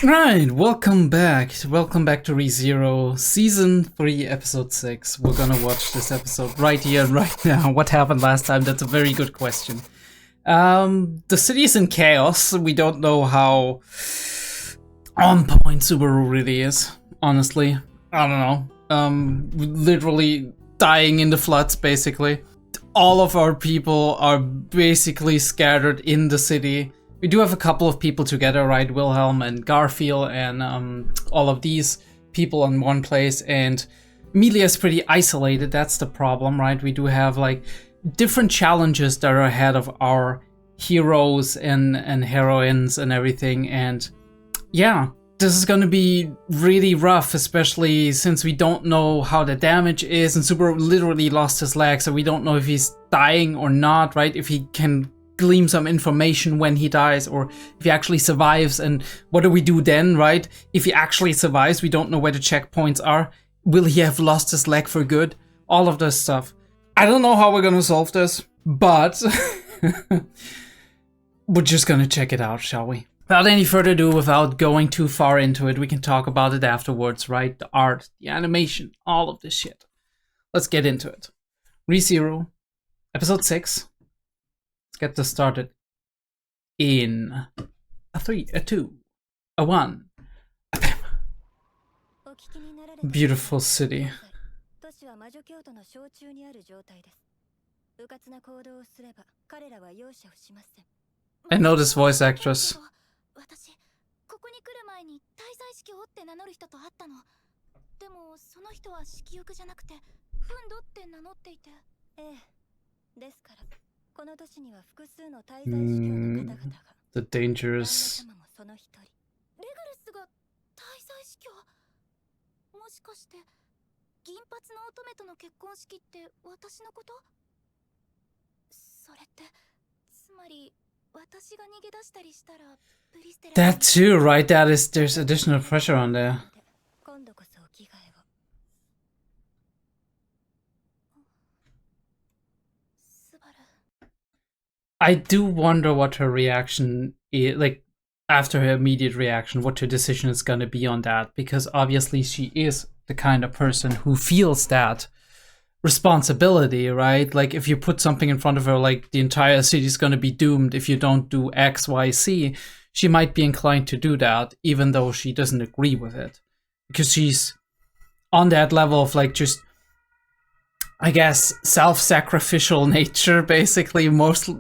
Right, welcome back. Welcome back to ReZero, Season 3, Episode 6. We're gonna watch this episode right here and right now. What happened last time? That's a very good question. The city is in chaos. We don't know how on point Subaru really is, honestly. I don't know. Literally dying in the floods, basically. All of our people are basically scattered in the city. We do have a couple of people together, right? Wilhelm and Garfield and all of these people in one place. And Emilia is pretty isolated. That's the problem, right? We do have like different challenges that are ahead of our heroes and heroines and everything. And yeah, this is going to be really rough, especially since we don't know how the damage is. And Subaru literally lost his leg, so we don't know if he's dying or not, right? If he can glean some information when he dies, or if he actually survives, and what do we do then, right? If he actually survives, we don't know where the checkpoints are. Will he have lost his leg for good? All of this stuff. I don't know how we're gonna solve this, but we're just gonna check it out, shall we? Without any further ado, without going too far into it, we can talk about it afterwards, right? The art, the animation, all of this shit. Let's get into it. ReZero, Episode 6. Let's get this started in a 3, a 2, a 1. Beautiful city. I know this voice actress. The dangerous. That too, right? There's additional pressure on there. I do wonder what her reaction is, like, after her immediate reaction, what her decision is gonna be on that, because obviously she is the kind of person who feels that responsibility, right? Like, if you put something in front of her, like, the entire city's gonna be doomed if you don't do X, Y, Z, she might be inclined to do that, even though she doesn't agree with it. Because she's on that level of, like, just, I guess, self-sacrificial nature, basically, mostly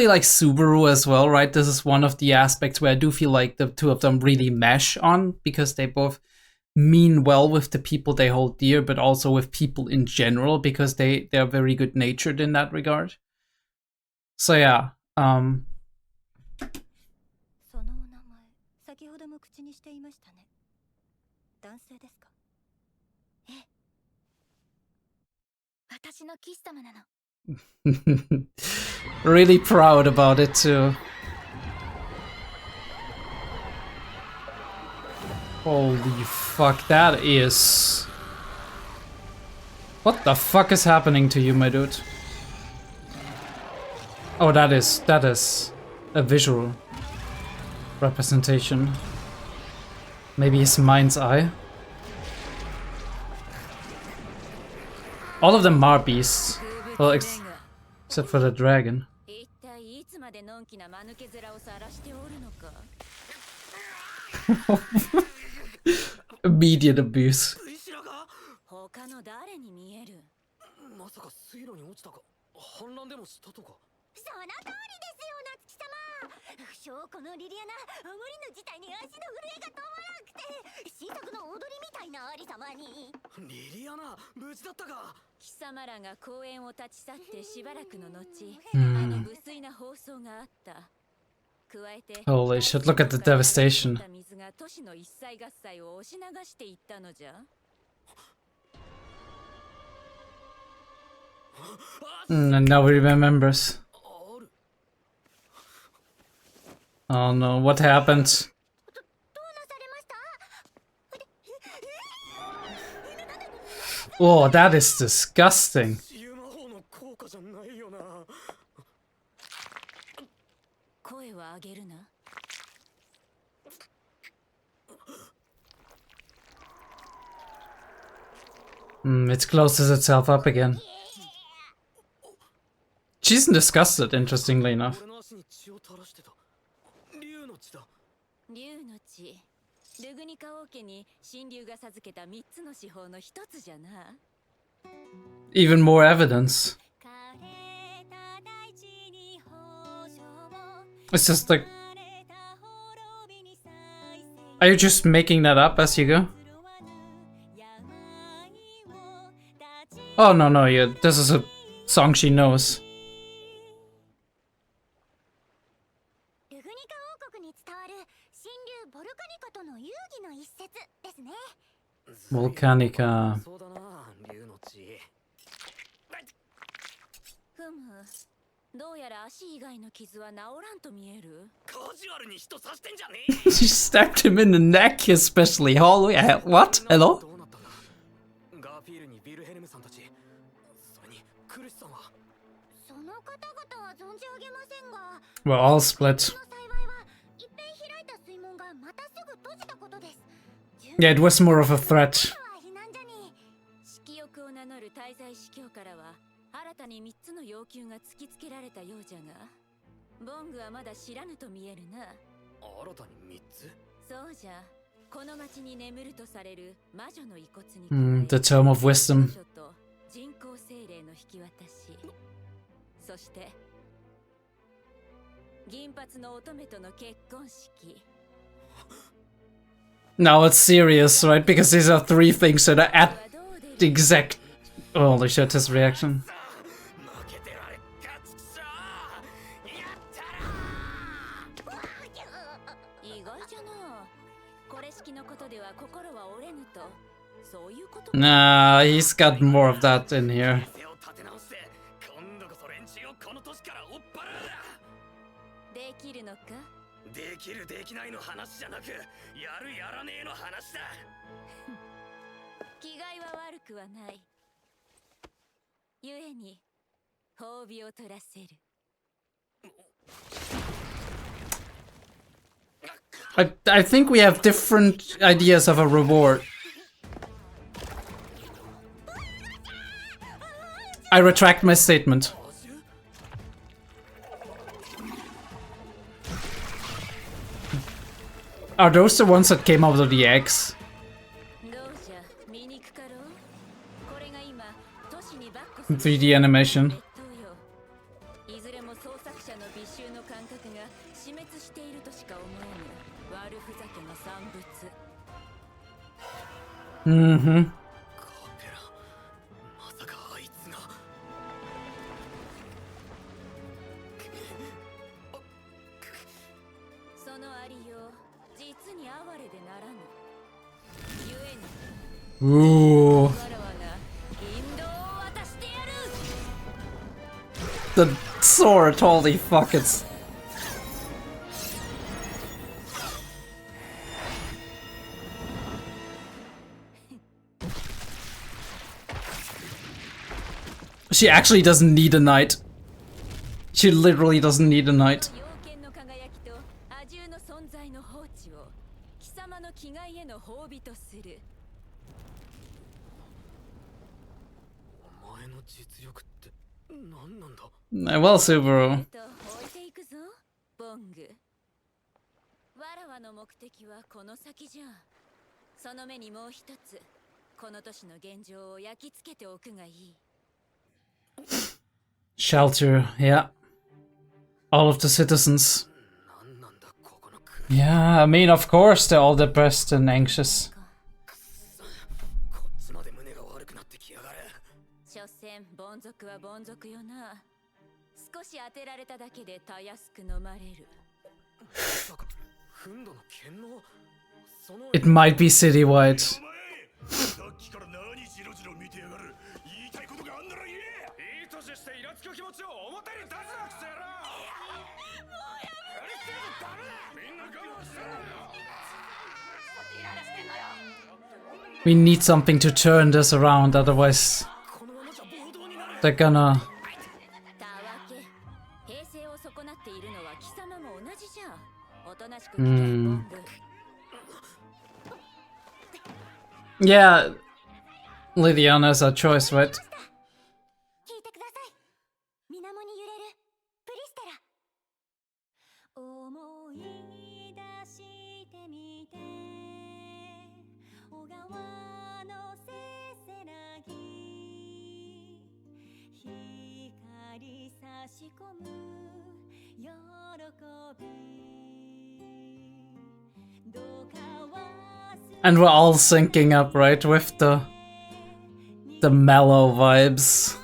like Subaru as well, right? This is one of the aspects where I do feel like the two of them really mesh on, because they both mean well with the people they hold dear, but also with people in general, because they're very good-natured in that regard. So yeah, really proud about it too. Holy fuck, that is... What the fuck is happening to you, my dude? Oh, that is a visual representation. Maybe his mind's eye. All of them are beasts. Well, except for the dragon. Immediate abuse. Holy shit, look at the devastation. And now he remembers. Oh no, what happened? Oh, that is disgusting. It closes itself up again. She isn't disgusted, interestingly enough. Even more evidence. It's just like... Are you just making that up as you go? Oh, no, yeah, this is a song she knows. Volcanica. She stabbed him in the neck, especially. Holy what? Hello? We're all split. Yeah, it was more of a threat. The Tome of Wisdom. Now it's serious, right? Because these are three things that are at the exact... Holy shit, his reaction. Nah, he's got more of that in here. I think we have different ideas of a reward. I retract my statement. Are those the ones that came out of the eggs? 3D animation. Mm-hmm. Ooh. The sword, holy fuck, it's... She actually doesn't need a knight. She literally doesn't need a knight. Well, Subaru. Shelter, yeah. All of the citizens. Yeah, I mean, of course, they're all depressed and anxious. It might be citywide. We need something to turn this around, otherwise they're gonna... Yeah, Lydiana's our choice, right? And we're all syncing up, right, with the mellow vibes.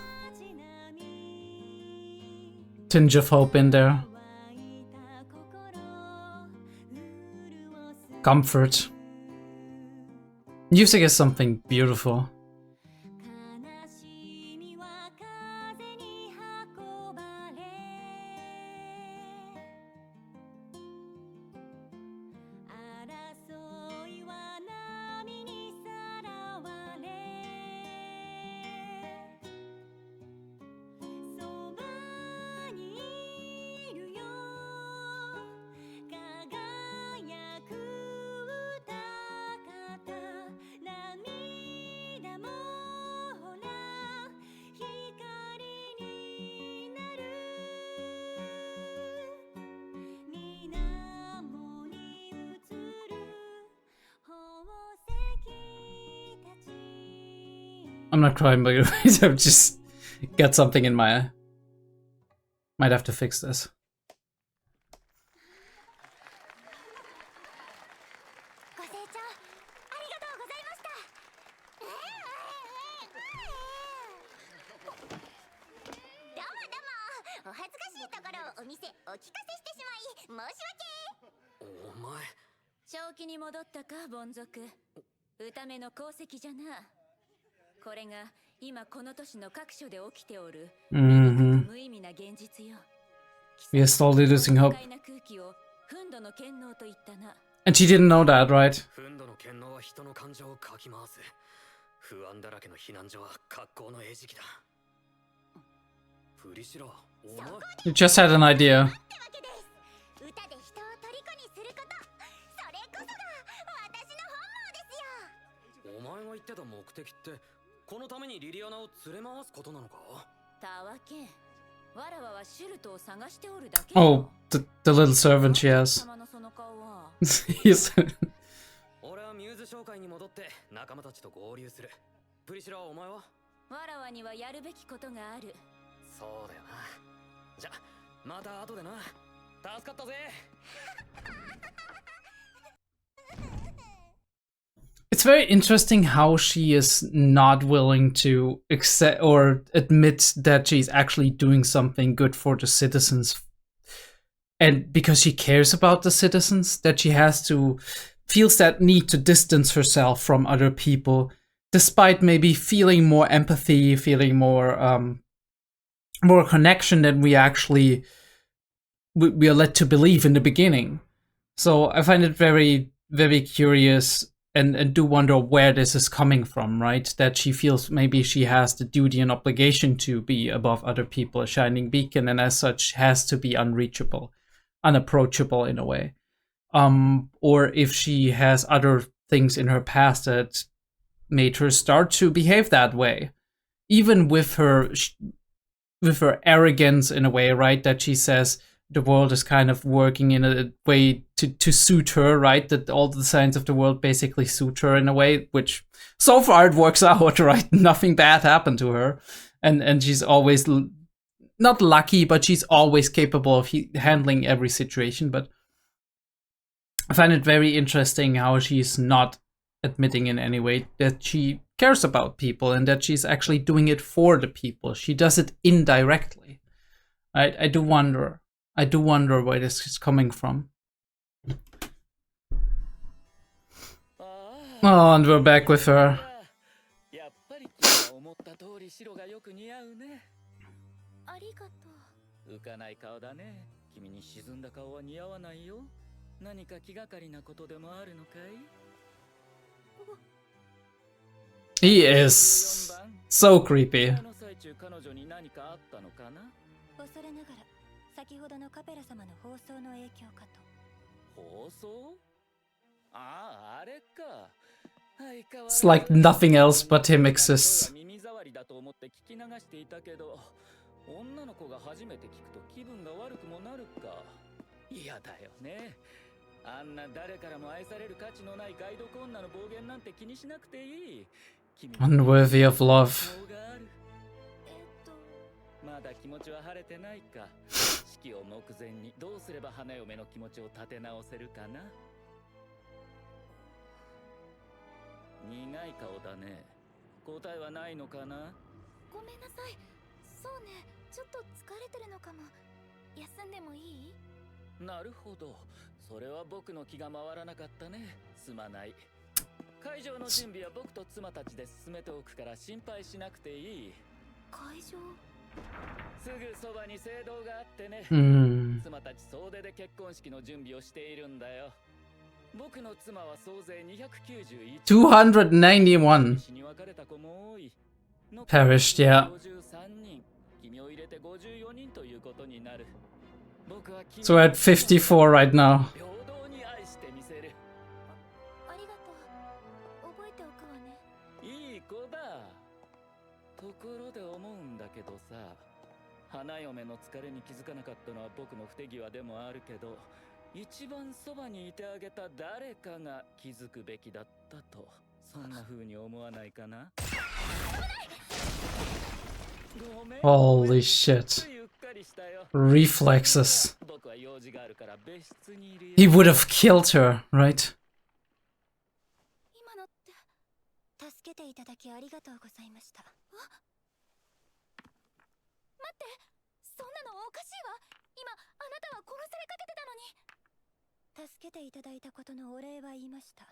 Tinge of hope in there. Comfort. Music is something beautiful. I'm not crying, but I've just got something in my eye. Might have to fix this. We are slowly losing hope. And she didn't know that, right? You just had an idea. Oh, the little servant she has. He's It's very interesting how she is not willing to accept or admit that she's actually doing something good for the citizens. And because she cares about the citizens, that she feels that need to distance herself from other people, despite maybe feeling more empathy, feeling more connection than we are led to believe in the beginning. So I find it very, very curious. And do wonder where this is coming from, right? That she feels maybe she has the duty and obligation to be above other people, a shining beacon, and as such has to be unreachable, unapproachable in a way. Or if she has other things in her past that made her start to behave that way, even with her arrogance in a way, right? That she says the world is kind of working in a way to suit her, right? That all the signs of the world basically suit her in a way, which so far it works out, right? Nothing bad happened to her. And she's always not lucky, but she's always capable of handling every situation. But I find it very interesting how she's not admitting in any way that she cares about people and that she's actually doing it for the people. She does it indirectly. I do wonder where this is coming from. Oh, and we're back with her. He is so creepy. 先ほどのカペラ様の放送の影響かと。放送？ああ、あれか。It's like nothing else but him exists. 耳障りだと思って聞き流していたけど、女の子が初めて聞くと気分が悪くもなるか。嫌だよね。あんな誰からも愛される価値のないガイドコンナの暴言なんて気にしなくていい。Unworthy of love. まだ気持ちは晴れてないか。式を目前にどうすれば花嫁の気持ちを立て直せるかな。苦い顔だね。答えはないのかな。ごめんなさい。そうね、ちょっと疲れてるのかも。休んでもいい？なるほど。それは僕の気が回らなかったね。すまない。会場の準備は僕と妻たちで進めておくから心配しなくていい。会場？すぐそばに聖堂があってね。妻たち総出で結婚式の準備をしているんだよ。僕の妻は総勢291。291 perished, yeah. So we're at 54 right now. ありがとう。覚えておくわね。いい子だ。ところで思うんだけどさ、花嫁の疲れに気づかなかったのは僕の不手際でもあるけど、一番そばにいてあげた誰かが気づくべきだったと、そんな風に思わないかな。Holy shit. Reflexes. He would have killed her, right? 今のって助けていただきありがとうございました。待って、そんなのおかしいわ。今あなたは殺されかけてたのに。助けていただいたことのお礼は言いました。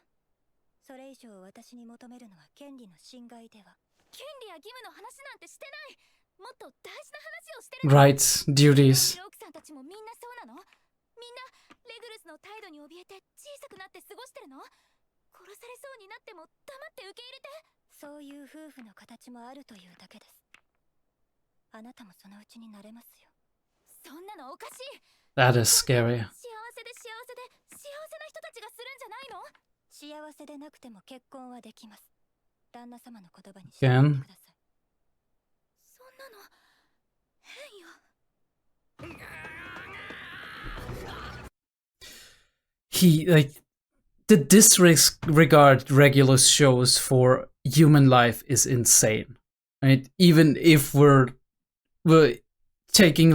それ以上私に求めるのは権利の侵害では。権利や義務の話なんてしてない。もっと大事な話をしてる。 Rights, duties. 奥さんたちもみんなそうなの？みんなレグルスの態度に怯えて小さくなって過ごしてるの？殺されそうになっても黙って受け入れて。そういう夫婦の形もあるというだけです。あなたもそのうちになれますよ。そんなのおかしい。 That is scary. 幸せで幸せな人たちがするんじゃないの？幸せでなくても結婚はできます。旦那様の言葉に従ってください。そんなの変よ。He, like, the disregard Regulus shows for human life is insane, right? Even if we're taking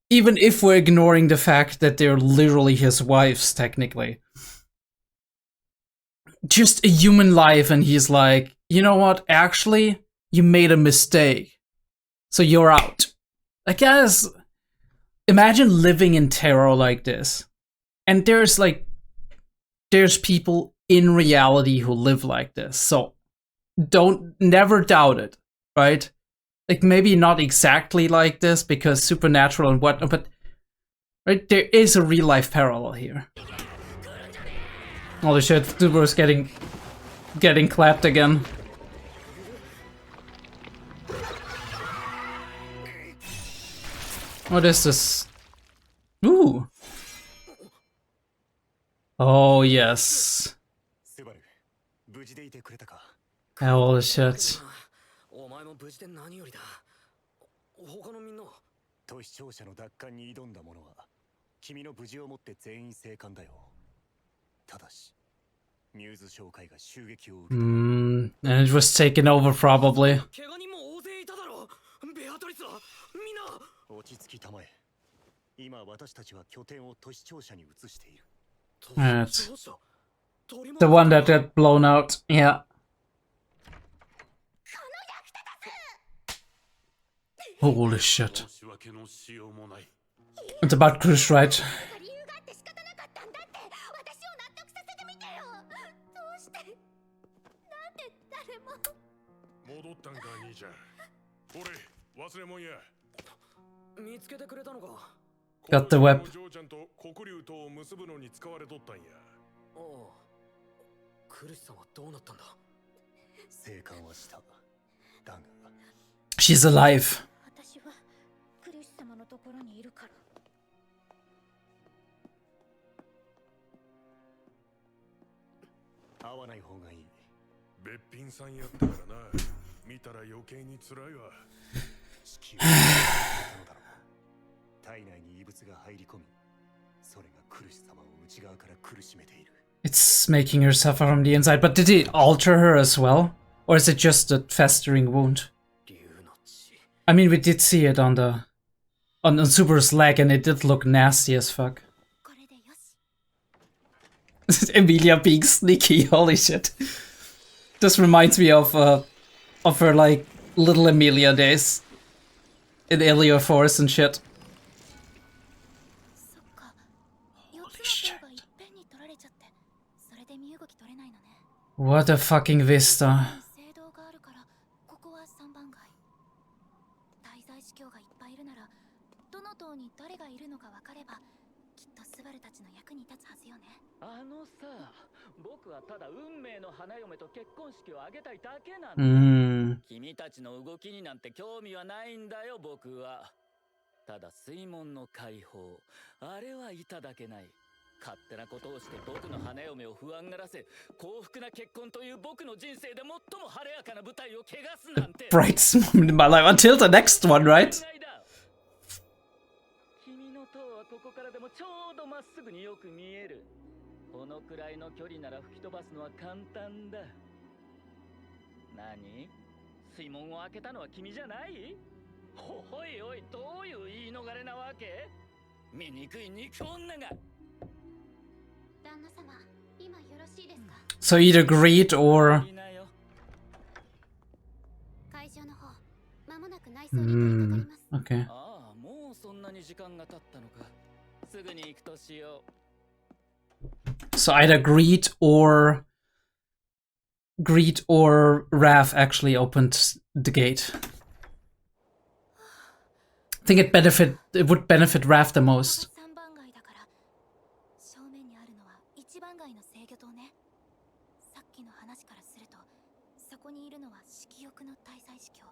even if we're ignoring the fact that they're literally his wives, technically. Just a human life, and he's like, you know what, actually, you made a mistake, so you're out. I guess, imagine living in terror like this. And there's people in reality who live like this, so never doubt it, right? Like, maybe not exactly like this, because supernatural and whatnot, but right, there is a real life parallel here. Holy shit, Duber's getting clapped again. What is this? Ooh. Oh, yes. Holy shit. お前も無事で何よりだ。他のみんなは都市庁舎の奪還に挑んだ者は君の無事をもって全員生還だよ。ただしミューズ商会が襲撃を受けた。And it was taken over probably. 怪我人も大勢いただろう。ベアトリスはみんな。落ち着きたまえ。今私たちは拠点を都市庁舎に移している。Right. The one that got blown out. Yeah. Holy shit. It's about Chris, right? 見つけてくれたのか。Got the web. ああ、クリスさんはどうなったんだ。生還はした。だが She's alive. 私はクリス様のところにいるから。会わない方がいい。べっぴんさんやったからな。見たら余計に辛いわ。地球を変えたのだろう。体内に異物が入り込み、それが苦しさまを内側から苦しめている。 It's making her suffer from the inside, but did it alter her as well? Or is it just a festering wound? I mean, we did see it on the on Subaru's leg, and it did look nasty as fuck. これでよし。 Emilia being sneaky, holy shit. This reminds me of her like little Emilia days in Elia Forest and shit. そっか。4つの塔がいっぺんに取られちゃって、それで身動き取れないのね。 What a fucking vista. 聖堂があるから、ここは3番街。滞在司教がいっぱいいるなら、どの塔に誰がいるのか分かれば、きっとスバルたちの役に立つはずよね。あのさ、僕はただ運命の花嫁と結婚式を挙げたいだけなんだ。君たちの動きになんて興味はないんだよ、僕は。ただ水門の解放、あれはいただけない。勝手なことをして僕の花嫁を不安がらせ、幸福な結婚という僕の人生で最も晴れやかな舞台を汚すなんて。 Brightest moment in my life until the next one, right? 君の塔はここからでもちょうどまっすぐによく見える。このくらいの距離なら吹き飛ばすのは簡単だ。何？水門を開けたのは君じゃない？おいおい、どういう言い逃れなわけ？醜い肉女が。旦那様、今よろしいですか？ So either greed or 会場の方、間もなく内装に取り掛かります。 okay. ああ、もうそんなに時間が経ったのか。すぐに行くとしよう。 So either greed or Raph actually opened the gate. I think it would benefit Raph the most. 3番街だから、正面にあるのは1番街の制御塔ね。さっきの話からすると、そこにいるのは色欲の滞在司教。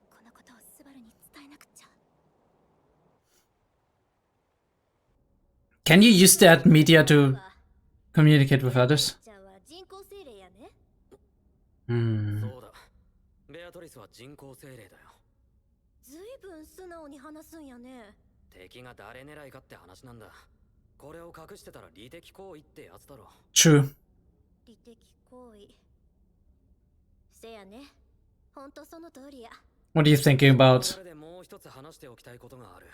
このことをスバルに伝えなくっちゃ。 Can you use that media to communicate with others? じゃあ人工精霊やね。そうだ。ベアトリスは人工精霊だよ。ずいぶん素直に話すんやね。敵が誰狙いかって話なんだ。これを隠してたら利的行為ってやつだろ。 True. 利的行為。せやね。ほんとその通りや。 What are you thinking about? これでもう一つ話しておきたいことがある。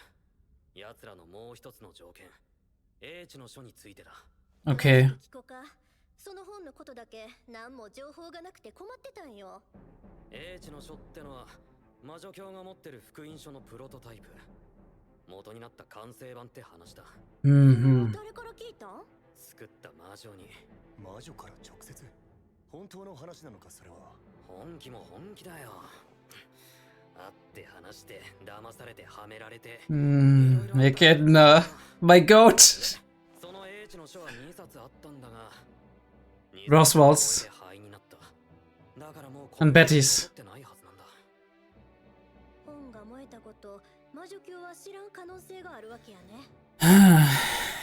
奴らのもう一つの条件。英知の書についてだ。 Okay. 聞こか。その本のことだけ何も情報がなくて困ってたんよ。英知の書ってのは魔女教が持ってる福音書のプロトタイプ。元になった完成版って話だ。誰から聞いたん？作った魔女に。魔女から直接？本当の話なのかそれは。本気も本気だよ。会って話して騙されてはめられて。Echidna, my goat. その英知の書は2冊あったんだが。Roswell's and Betty's. 本が燃えたこと、魔女教は知らん可能性があるわけやね。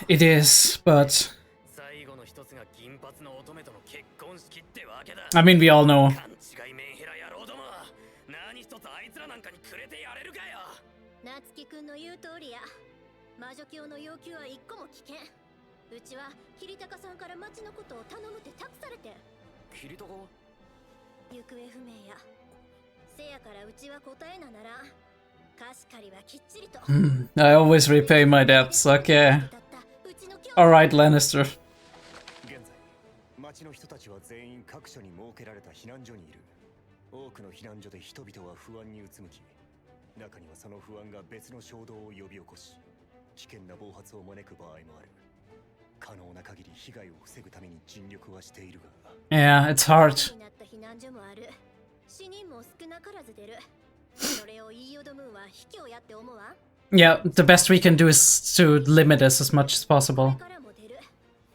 It is, but 最後の一つが銀髪の乙女との結婚式ってわけだ。 I mean, we all know. 勘違いメンヘラ野郎ども。何一つあいつらなんかにくれてやれるかよ。夏希くんの言う通りや。魔女教の要求は一個も危険。うちは桐高さんから町のことを頼むって託されて。桐高？行方不明や。せやからうちは答えなならん。貸し借りはきっちりと。I always repay my debts. Okay. Alright, Lannister. 現在、町の人たちは全員各所に設けられた避難所にいる。多くの避難所で人々は不安にうつむき、中にはその不安が別の衝動を呼び起こし、危険な暴発を招く場合もある。可能な限り被害を防ぐために尽力はしているが。Yeah, it's hard. になった避難所もある。死人も少なからず出る。それを言いよどむんは卑怯やって思わん？ Yeah, the best we can do is to limit this as much as possible. これからも出る。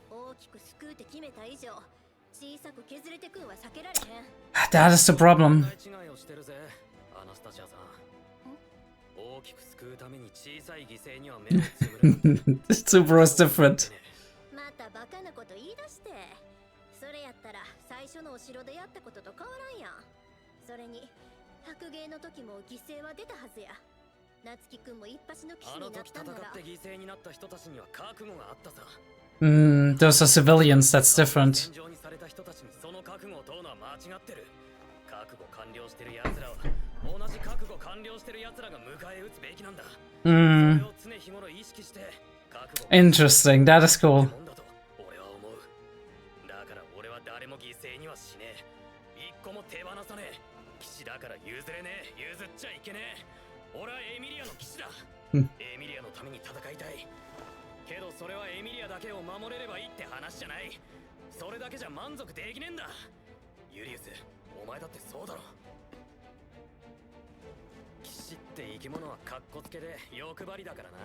大きく救うって決めた以上、小さく削れてくんは避けられへん。That is the problem. 違いをしてるぜ、アナスタシアさん。大きく救うために小さい犠牲には目をつむる。Super is different. またバカなこと言い出して。それやったら最初のお城でやったことと変わらんやん。それに白芸の時も犠牲は出たはずや。夏希くんも一発の騎士になったんなら。あの時戦って犠牲になった人たちには覚悟があったさ。Those are civilians, that's different. 戦場にされた人たちにその覚悟を問うのは間違ってる。覚悟完了してる奴らは同じ覚悟完了してる奴らが迎え撃つべきなんだ。それを常日頃意識して覚悟。Interesting, that is cool. 俺は思う。だから俺は誰も犠牲にはしねえ。一個も手放さねえ。騎士だから譲れねえ。譲っちゃいけねえ。俺はエミリアの騎士だ。エミリアのために戦いたい。けどそれはエミリアだけを守れればいいって話じゃない。それだけじゃ満足できねえんだ。ユリウス、お前だってそうだろ。騎士って生き物はカッコつけで欲張りだからな。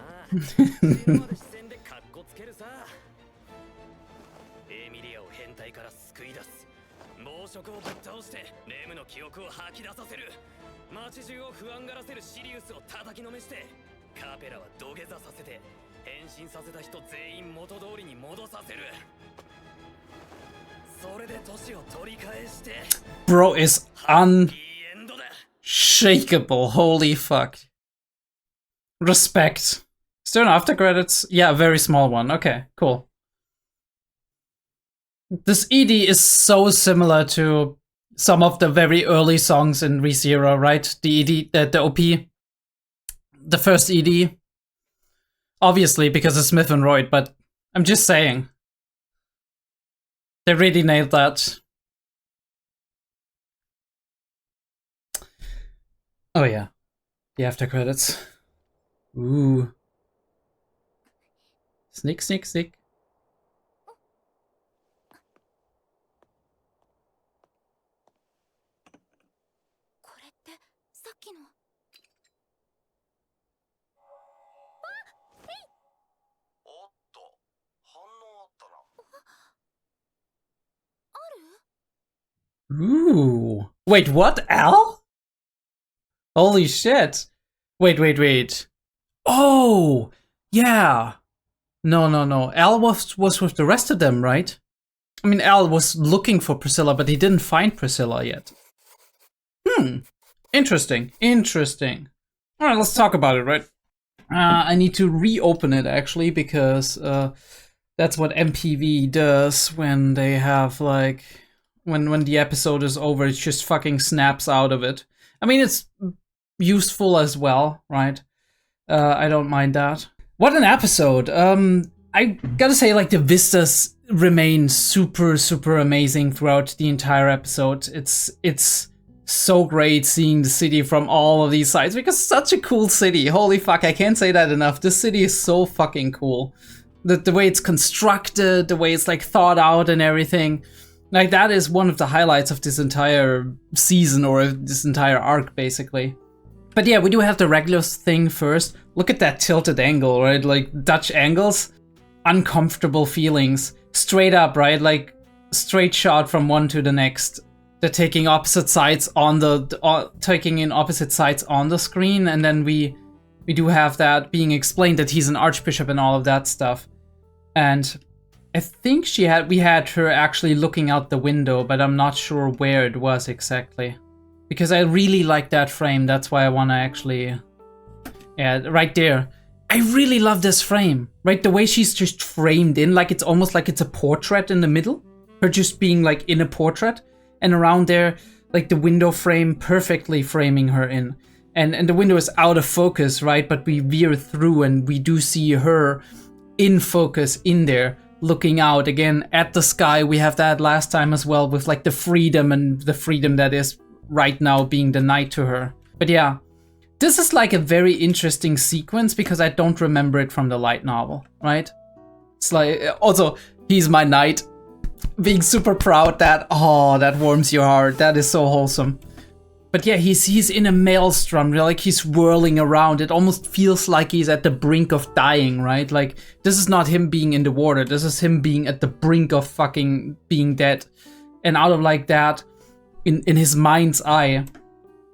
死ぬまで視線でカッコつけるさ。エミリアを変態から救い出す。暴食をぶっ倒してレムの記憶を吐き出させる。街中を不安がらせるシリウスを叩きのめして、カペラは土下座させて変身させた人全員元通りに戻させる。それで年を取り返して。 Bro is unshakable. Holy fuck. Respect. Is there an after credits? Yeah, a very small one. Okay, cool. This ED is so similar to some of the very early songs in ReZero, right? The ED, the OP, the first ED. Obviously, because it's Smith and Royd, but I'm just saying. They really nailed that. Oh yeah, the after credits. Ooh. Sneak, sneak, sneak. これってさっきの。おっと、反応あったな。Ooh. Wait, what? Al? Holy shit. Wait, wait, wait. Oh, yeah. No, no, no. Al was with the rest of them, right? I mean, Al was looking for Priscilla, but he didn't find Priscilla yet. Interesting. Interesting. All right, let's talk about it, right? I need to reopen it, actually, because that's what MPV does when they have, like... When the episode is over, it just fucking snaps out of it. I mean, it's useful as well, right? I don't mind that. What an episode! I gotta say, like, the vistas remain super, super amazing throughout the entire episode. It's so great seeing the city from all of these sides, because it's such a cool city. Holy fuck, I can't say that enough. This city is so fucking cool. The way it's constructed, the way it's, like, thought out and everything. Like, that is one of the highlights of this entire season, or this entire arc, basically. But yeah, we do have the Regulus thing first. Look at that tilted angle, right? Like, Dutch angles. Uncomfortable feelings. Straight up, right? Like, straight shot from one to the next. They're taking opposite sides on taking in opposite sides on the screen, and then we do have that being explained that he's an archbishop and all of that stuff. And... I think we had her actually looking out the window, but I'm not sure where it was exactly. Because I really like that frame, that's why I want to actually... Yeah, right there. I really love this frame, right? The way she's just framed in, like it's almost like it's a portrait in the middle. Her just being like in a portrait. And around there, like the window frame perfectly framing her in. And the window is out of focus, right? But we veer through and we do see her in focus in there. Looking out again at the sky. We have that last time as well with like the freedom and the freedom that is right now being denied to her. But yeah, this is like a very interesting sequence because I don't remember it from the light novel, right? It's like, also, he's my knight. Being super proud that, oh, that warms your heart. That is so wholesome. But yeah, he's in a maelstrom, like he's whirling around. It almost feels like he's at the brink of dying, right? Like, this is not him being in the water. This is him being at the brink of fucking being dead. And out of like that, in his mind's eye,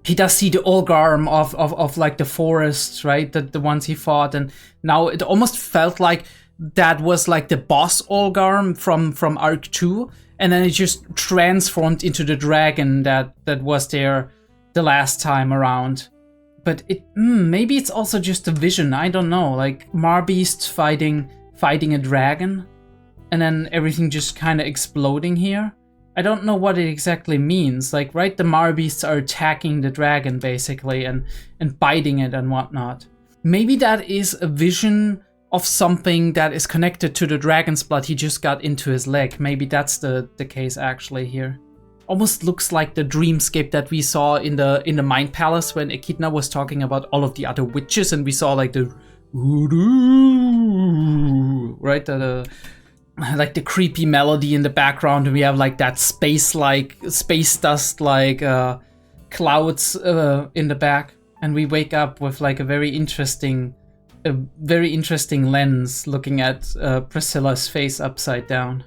he does see the Olgarm of like the forests, right? The ones he fought. And now it almost felt like that was like the boss Olgar from Arc 2, and then it just transformed into the dragon that was there the last time around. But maybe it's also just a vision, I don't know, like Marbeast fighting a dragon, and then everything just kind of exploding here. I don't know what it exactly means. Like, right, the Marbeasts are attacking the dragon, basically, and biting it and whatnot. Maybe that is a vision of something that is connected to the dragon's blood he just got into his leg. Maybe that's the case, actually, here. Almost looks like the dreamscape that we saw in the Mind Palace when Echidna was talking about all of the other witches, and we saw, like, the... right, like the creepy melody in the background, and we have like that space dust clouds in the back, and we wake up with like a very interesting lens looking at Priscilla's face upside down.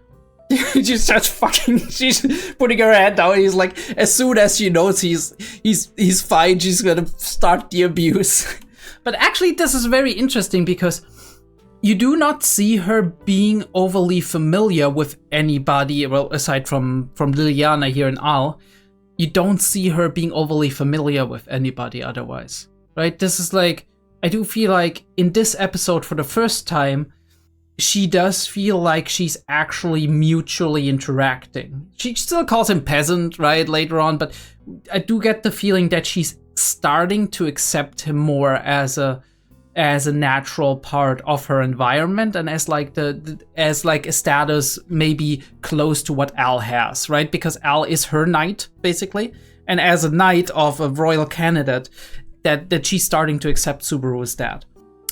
she's putting her head down. He's like, as soon as she knows he's fine, she's gonna start the abuse. But actually this is very interesting because you do not see her being overly familiar with anybody, well, aside from Liliana here and Al. You don't see her being overly familiar with anybody otherwise, right? This is like, I do feel like in this episode for the first time, she does feel like she's actually mutually interacting. She still calls him peasant, right, later on, but I do get the feeling that she's starting to accept him more as a natural part of her environment, and as like as a status maybe close to what Al has, right? Because Al is her knight, basically, and as a knight of a royal candidate, that she's starting to accept Subaru as that.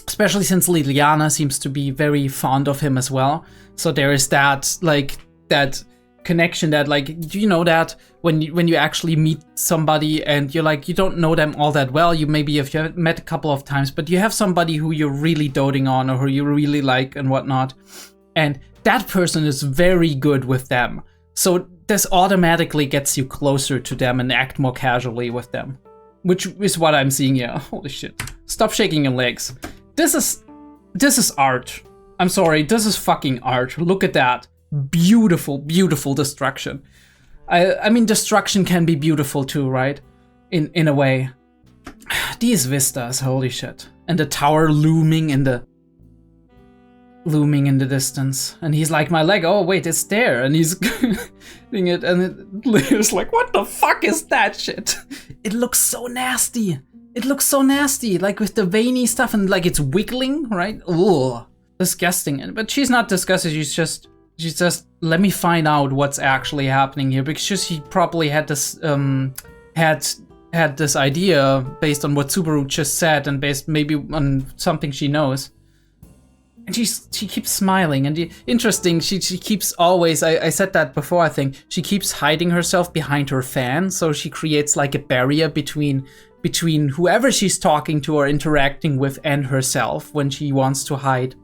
Especially since Liliana seems to be very fond of him as well. So there is that, like, that connection that, like, do you know that when you actually meet somebody and you're like, you don't know them all that well, you maybe have met a couple of times, but you have somebody who you're really doting on or who you really like and whatnot, and that person is very good with them. So this automatically gets you closer to them and act more casually with them, which is what I'm seeing here. Holy shit. Stop shaking your legs. This is art. I'm sorry, this is fucking art. Look at that. Beautiful, beautiful destruction. I mean, destruction can be beautiful too, right? In a way. These vistas, holy shit. And the tower looming in the distance. And he's like, my leg, oh wait, it's there. And he's doing it, and Leo's like, what the fuck is that shit? It looks so nasty. It looks so nasty, like with the veiny stuff and like it's wiggling, right? Ugh, disgusting. But she's not disgusted, she's just, let me find out what's actually happening here, because she probably had this had this idea based on what Subaru just said and based maybe on something she knows. And she keeps smiling, and interesting, she keeps always, I said that before, I think, she keeps hiding herself behind her fan, so she creates like a barrier between whoever she's talking to or interacting with and herself when she wants to hide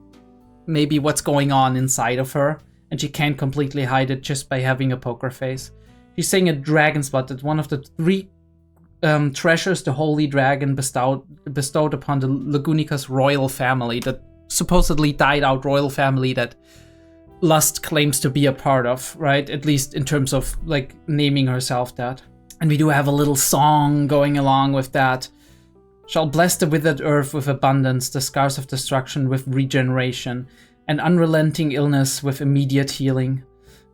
maybe what's going on inside of her, and she can't completely hide it just by having a poker face. She's saying a dragon's blood, that one of the 3 treasures the holy dragon bestowed upon the Lagunicas royal family, that supposedly died out royal family that Lust claims to be a part of, right? At least in terms of like naming herself that. And we do have a little song going along with that. Shall bless the withered earth with abundance, the scars of destruction with regeneration, and unrelenting illness with immediate healing.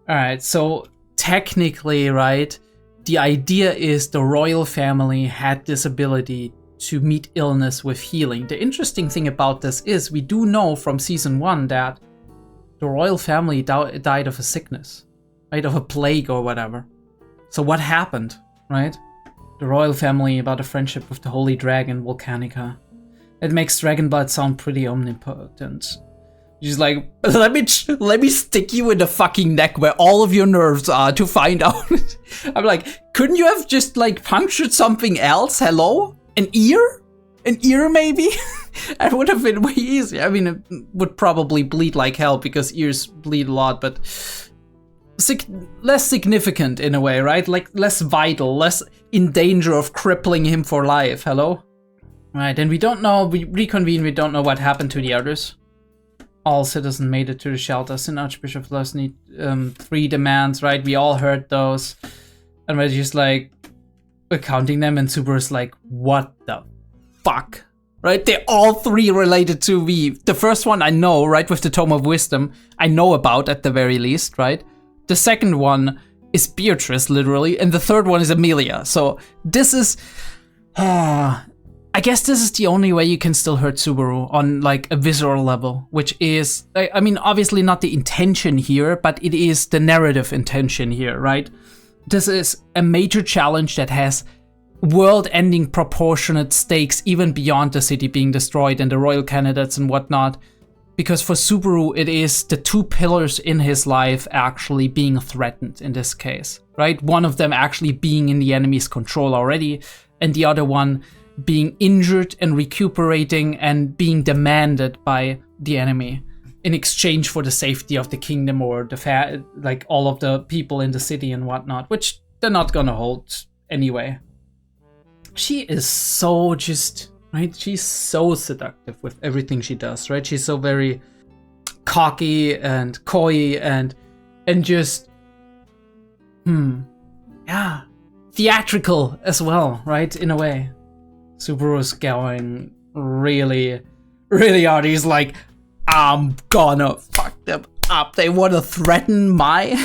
Alright, so technically, right, the idea is the royal family had this ability to meet illness with healing. The interesting thing about this is we do know from season 1 that the royal family died of a sickness, right, of a plague or whatever. So what happened? Right? The royal family about a friendship with the holy dragon, Volcanica. It makes dragon blood sound pretty omnipotent. She's like, let me stick you in the fucking neck where all of your nerves are to find out. I'm like, couldn't you have just like punctured something else? Hello? An ear? An ear maybe? That would have been way easier. I mean, it would probably bleed like hell because ears bleed a lot, but less significant in a way, right? Like less vital, less in danger of crippling him for life. Hello? Right, and we don't know, we reconvene, we don't know what happened to the others. all citizens made it to the shelters in Archbishop Plus need 3 demands, right? We all heard those. And we're just like, we're counting them, and Subaru's like, what the fuck? Right? They're all 3 related to V. The first one I know, right, with the Tome of Wisdom, I know about at the very least, right? The second one is Beatrice, literally, and the third one is Amelia. So this is... I guess this is the only way you can still hurt Subaru on like a visceral level, which is, I mean, obviously not the intention here, but it is the narrative intention here, right? This is a major challenge that has world-ending proportionate stakes even beyond the city being destroyed and the royal candidates and whatnot. Because for Subaru, it is the 2 pillars in his life actually being threatened in this case, right? One of them actually being in the enemy's control already, and the other one being injured and recuperating and being demanded by the enemy in exchange for the safety of the kingdom or the like all of the people in the city and whatnot, which they're not gonna hold anyway. She is so just, right? She's so seductive with everything she does, right? She's so very cocky and coy and just, yeah, theatrical as well, right? In a way. Subaru's going really, really hard. He's like, I'm gonna fuck them up. They want to threaten my...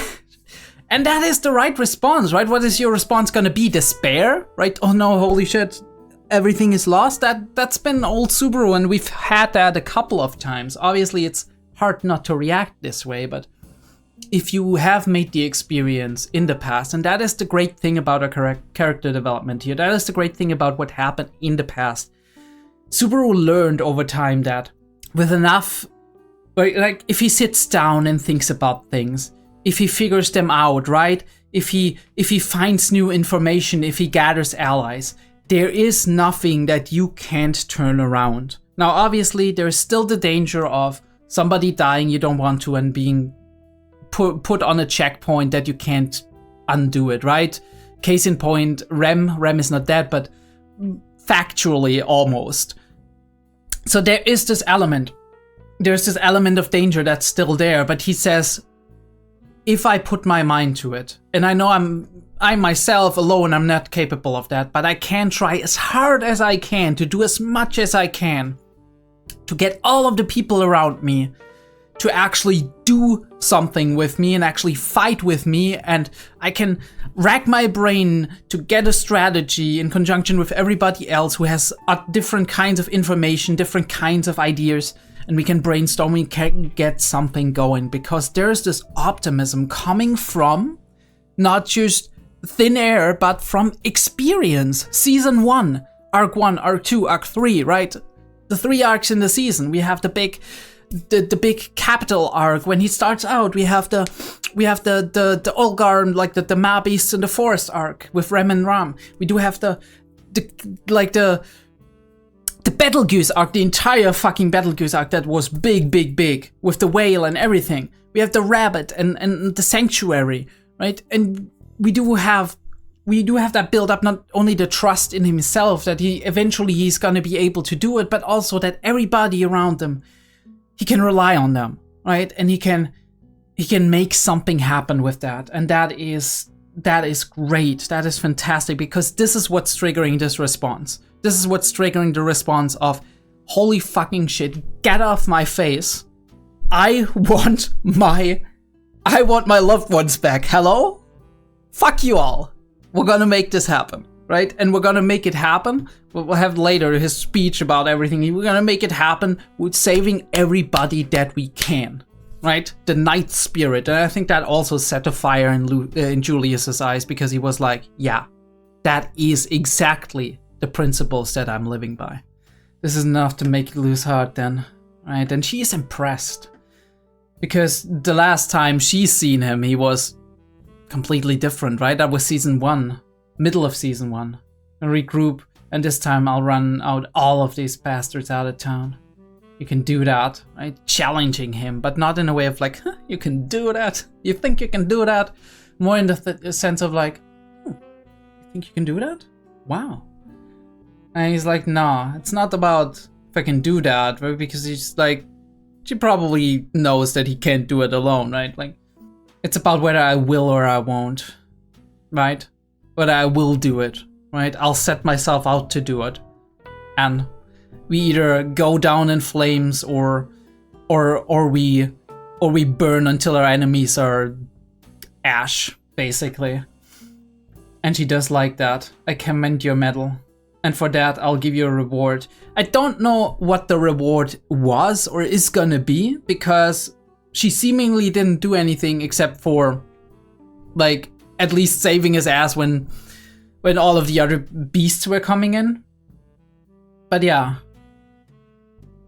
And that is the right response, right? What is your response gonna be? Despair, right? Oh no, holy shit, everything is lost? That's been old Subaru, and we've had that a couple of times. Obviously, it's hard not to react this way, but if you have made the experience in the past, and that is the great thing about our character development here, that is the great thing about what happened in the past. Subaru learned over time that with enough, like if he sits down and thinks about things, if he figures them out, right? If he finds new information, if he gathers allies, there is nothing that you can't turn around. Now, obviously, there's still the danger of somebody dying you don't want to and being put on a checkpoint that you can't undo it, right? Case in point, Rem is not dead, but factually almost. So there is this element. There's this element of danger that's still there, but he says, if I put my mind to it, and I know I myself alone, I'm not capable of that, but I can try as hard as I can to do as much as I can to get all of the people around me to actually do something with me and actually fight with me, and I can rack my brain to get a strategy in conjunction with everybody else who has different kinds of information, different kinds of ideas, and we can brainstorm, we can get something going, because there's this optimism coming from not just thin air, but from experience. Season 1, Arc 1, Arc 2, Arc 3, right? The 3 arcs in the season. We have the big capital arc when he starts out. We have the Olgar, like the Ma Beasts in the Forest arc with Rem and Ram. We do have the Betelgeuse arc, the entire fucking Betelgeuse arc that was big with the whale and everything. We have the rabbit and the sanctuary, right? And we do have that build up, not only the trust in himself that he's gonna be able to do it, but also that everybody around him, he can rely on them, right? And he can make something happen with that. And that is great. That is fantastic, because this is what's triggering this response. This is what's triggering the response of, holy fucking shit, get off my face. I want my loved ones back. Hello? Fuck you all. We're gonna make this happen, right? And we're gonna make it happen. We'll have later his speech about everything. We're gonna make it happen with saving everybody that we can, right? The knight spirit. And I think that also set a fire in Julius's eyes, because he was like, yeah, that is exactly the principles that I'm living by. This is enough to make you lose heart then, right? And she is impressed, because the last time she's seen him, he was completely different, right? That was season 1, middle of season 1. I regroup, and this time I'll run out all of these bastards out of town. You can do that, right? Challenging him, but not in a way of like, huh, you can do that? You think you can do that? More in the sense of like, you think you can do that? Wow. And he's like, nah, it's not about if I can do that, right? Because he's like, she probably knows that he can't do it alone, right? Like, it's about whether I will or I won't, right? Whether I will do it, right? I'll set myself out to do it, and we either go down in flames or we burn until our enemies are ash, basically. And she does like that. I commend your medal. And for that, I'll give you a reward. I don't know what the reward was or is gonna be, because she seemingly didn't do anything except for, like, at least saving his ass when all of the other beasts were coming in. But yeah.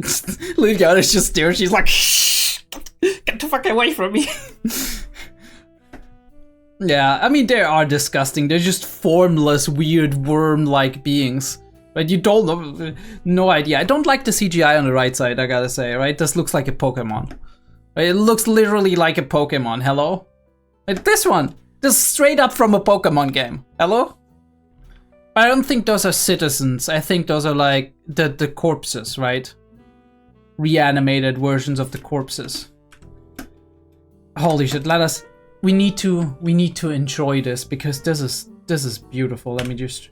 Liliana's just there. She's like, shh, get the fuck away from me. Yeah, I mean, they are disgusting. They're just formless, weird, worm-like beings. But you don't know, no idea. I don't like the CGI on the right side, I gotta say, right? This looks like a Pokemon. Right? It looks literally like a Pokemon, hello? Like this one, this is straight up from a Pokemon game, hello? I don't think those are citizens. I think those are like the corpses, right? Reanimated versions of the corpses. Holy shit, we need to enjoy this, because this is beautiful. Let me just...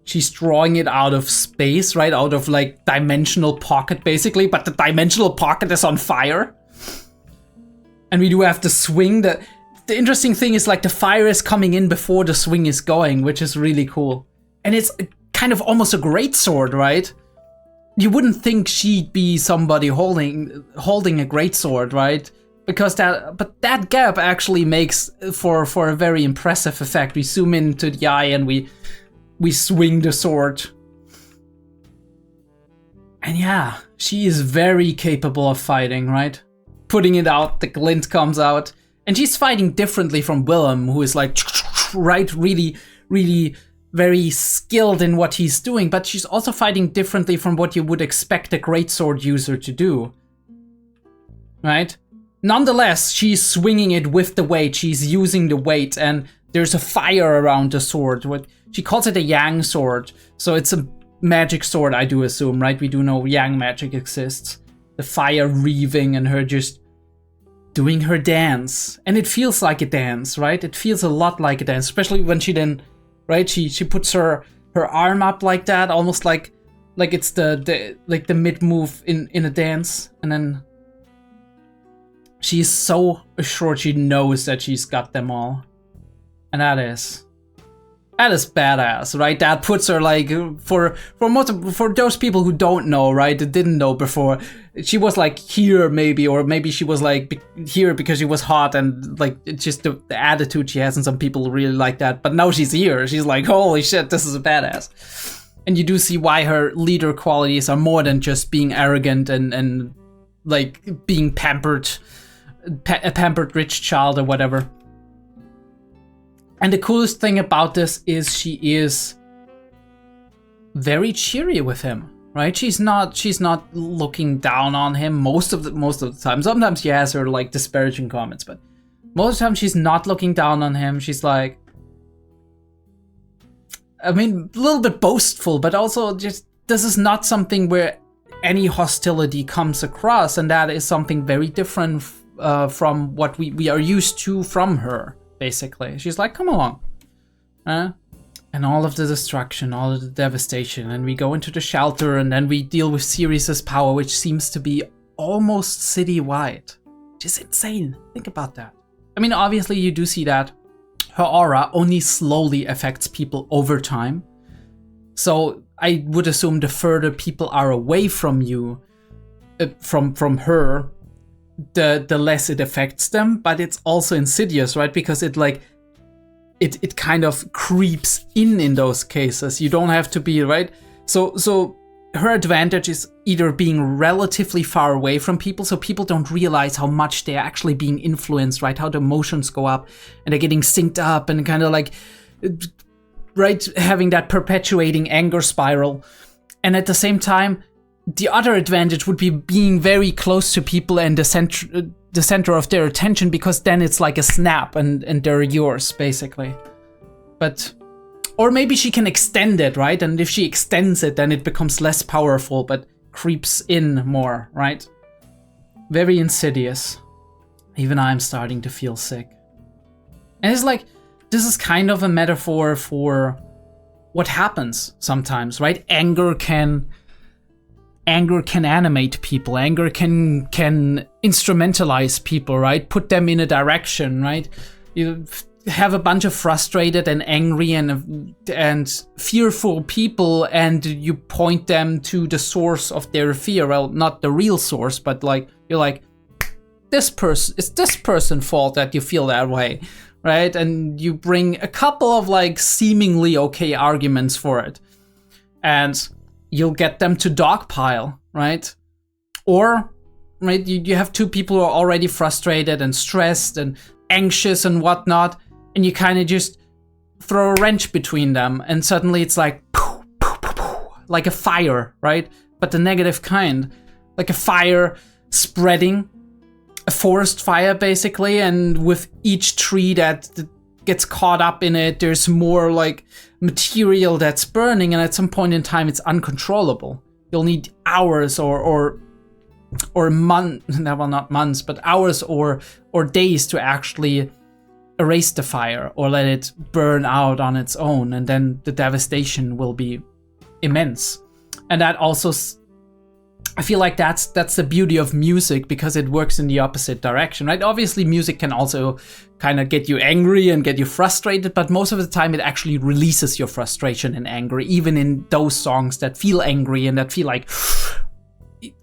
She's drawing it out of space, right? Out of like dimensional pocket basically, but the dimensional pocket is on fire. And we do have the swing. The interesting thing is, like, the fire is coming in before the swing is going, which is really cool. And it's kind of almost a greatsword, right? You wouldn't think she'd be somebody holding a greatsword, right? Because that gap actually makes for a very impressive effect. We zoom into the eye and we swing the sword. And yeah, she is very capable of fighting, right? Putting it out, the glint comes out. And she's fighting differently from Willem, who is like, right, really, really very skilled in what he's doing. But she's also fighting differently from what you would expect a greatsword user to do, right? Nonetheless, she's swinging it with the weight. She's using the weight, and there's a fire around the sword. She calls it a yang sword, so it's a magic sword, I do assume, right? We do know yang magic exists. The fire reaving and her just doing her dance. And it feels like a dance, right? It feels a lot like a dance, especially when she then, right? She puts her arm up like that, almost like it's the mid move in a dance, and then she's so assured she knows that she's got them all. And that is badass, right? That puts her, like, for those people who don't know, right, that didn't know before, she was like here maybe, or maybe she was like here because she was hot, and like it's just the attitude she has, and some people really like that. But now she's here, she's like, holy shit, this is a badass. And you do see why her leader qualities are more than just being arrogant and like being pampered, a pampered rich child or whatever. And the coolest thing about this is she is very cheery with him, right? She's not looking down on him most of the time. Sometimes she has her like disparaging comments, but most of the time she's not looking down on him. She's like, I mean, a little bit boastful, but also just, this is not something where any hostility comes across, and that is something very different from what we are used to from her. Basically, she's like, come along, and all of the destruction, all of the devastation, and we go into the shelter, and then we deal with Sirius's power, which seems to be almost citywide, which is insane. Think about that. I mean, obviously you do see that her aura only slowly affects people over time, so I would assume the further people are away from you, from her, the less it affects them. But it's also insidious, right? Because it kind of creeps in those cases. You don't have to be, right? So her advantage is either being relatively far away from people, so people don't realize how much they're actually being influenced, right? How the emotions go up and they're getting synced up and kind of like, right, having that perpetuating anger spiral. And at the same time, the other advantage would be being very close to people and the center of their attention, because then it's like a snap and they're yours, basically. But, or maybe she can extend it, right? And if she extends it, then it becomes less powerful. But creeps in more, right? Very insidious. Even I'm starting to feel sick. And it's like, this is kind of a metaphor for what happens sometimes, right? Anger can animate people. Anger can instrumentalize people, right? Put them in a direction, right? You have a bunch of frustrated and angry and fearful people, and you point them to the source of their fear. Well, not the real source, but like you're like, it's this person's fault that you feel that way, right? And you bring a couple of like seemingly okay arguments for it, and you'll get them to dogpile, right? Or, right, you have two people who are already frustrated and stressed and anxious and whatnot, and you kind of just throw a wrench between them, and suddenly it's like, poof, poof, poof, poof, like a fire, right? But the negative kind, like a fire spreading, a forest fire basically, and with each tree that gets caught up in it, there's more like material that's burning, and at some point in time it's uncontrollable. You'll need hours or months, well, not months, but hours or days to actually erase the fire or let it burn out on its own, and then the devastation will be immense. And that also, I feel like that's the beauty of music, because it works in the opposite direction, right? Obviously music can also kind of get you angry and get you frustrated, but most of the time it actually releases your frustration and anger, even in those songs that feel angry and that feel like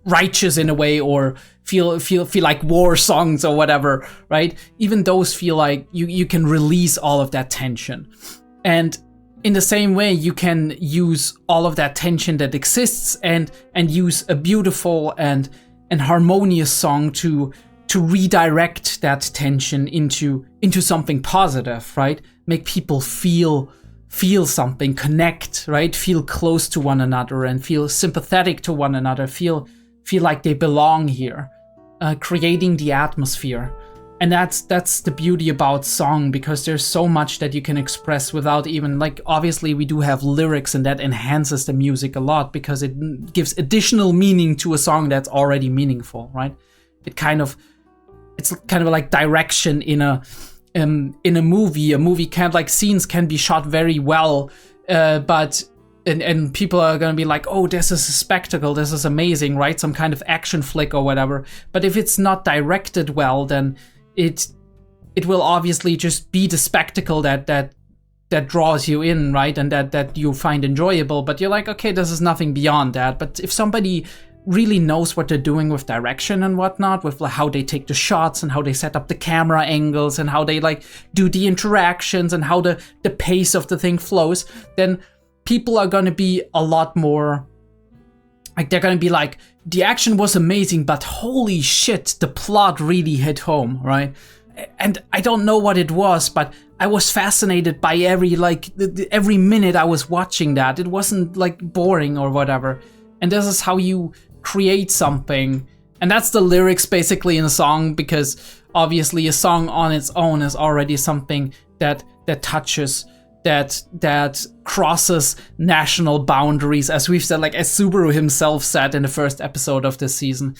righteous in a way, or feel like war songs or whatever, right? Even those feel like you can release all of that tension. And in the same way, you can use all of that tension that exists and use a beautiful and harmonious song to redirect that tension into something positive, right? Make people feel something, connect, right? Feel close to one another and feel sympathetic to one another, feel like they belong here, creating the atmosphere. And that's the beauty about song, because there's so much that you can express without even, like, obviously we do have lyrics, and that enhances the music a lot because it gives additional meaning to a song that's already meaningful, right? It's kind of like direction in a movie. A movie can, like, scenes can be shot very well, but people are gonna be like, oh, this is a spectacle, this is amazing, right? Some kind of action flick or whatever. But if it's not directed well, then it will obviously just be the spectacle that draws you in, right? And that you find enjoyable, but you're like, okay, this is nothing beyond that. But if somebody really knows what they're doing with direction and whatnot, with how they take the shots and how they set up the camera angles and how they like do the interactions and how the pace of the thing flows, then people are gonna be a lot more like, they're gonna be like, the action was amazing, but holy shit, the plot really hit home, right? And I don't know what it was, but I was fascinated by every minute I was watching that. It wasn't like boring or whatever. And this is how you create something. And that's the lyrics basically in a song, because obviously a song on its own is already something that touches, that crosses national boundaries, as we've said, like as Subaru himself said in the first episode of this season.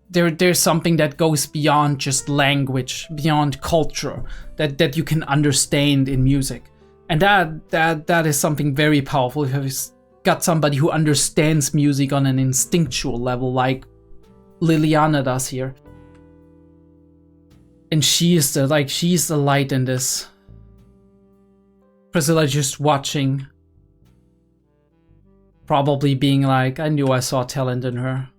There's something that goes beyond just language, beyond culture, that you can understand in music. And that is something very powerful. If you've got somebody who understands music on an instinctual level, like Liliana does here. And she's the light in this. Priscilla just watching, probably being like, I knew I saw talent in her.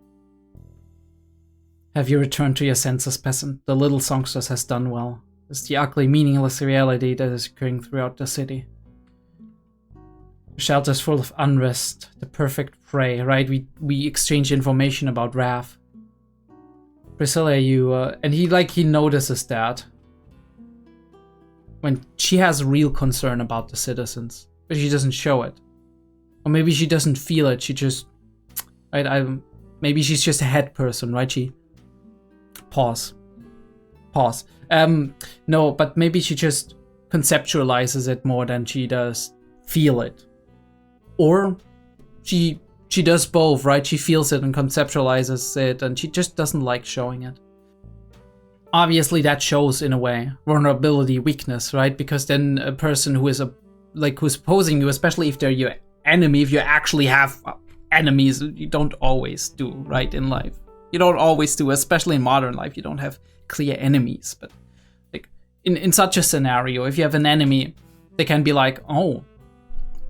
Have you returned to your senses, peasant? The little songstress has done well. It's the ugly, meaningless reality that is occurring throughout the city. The shelter's full of unrest, the perfect prey, right? We exchange information about Raph. Priscilla, and he notices that. When she has real concern about the citizens, but she doesn't show it. Or maybe she doesn't feel it, she just, right, maybe she's just a head person, right? She, pause. No, but maybe she just conceptualizes it more than she does feel it. Or she she does both, right? She feels it and conceptualizes it, and she just doesn't like showing it. Obviously, that shows in a way vulnerability, weakness, right? Because then a person who is who's opposing you, especially if they're your enemy, if you actually have enemies, you don't always do, right, in life. You don't always do, especially in modern life. You don't have clear enemies, but like in such a scenario, if you have an enemy, they can be like, oh,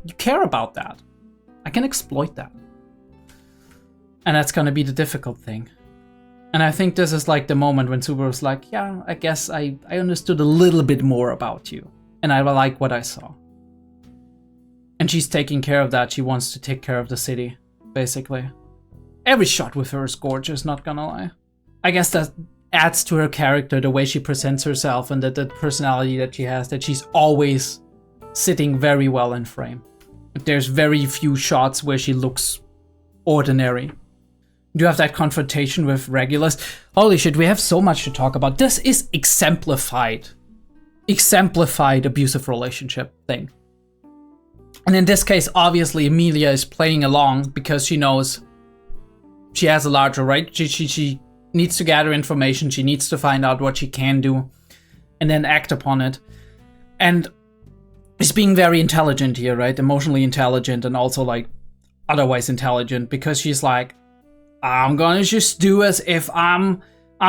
you care about that. I can exploit that. And that's gonna be the difficult thing. And I think this is like the moment when Subaru's like, yeah, I guess I understood a little bit more about you. And I like what I saw. And she's taking care of that. She wants to take care of the city, basically. Every shot with her is gorgeous, not gonna lie. I guess that adds to her character, the way she presents herself and the personality that she has, that she's always sitting very well in frame. There's very few shots where she looks ordinary. You have that confrontation with Regulus. Holy shit, we have so much to talk about. This is exemplified abusive relationship thing. And in this case, obviously, Emilia is playing along because she knows she has a larger right. She needs to gather information. She needs to find out what she can do and then act upon it. And she's being very intelligent here, right? Emotionally intelligent and also like otherwise intelligent, because she's like, I'm gonna just do as if I'm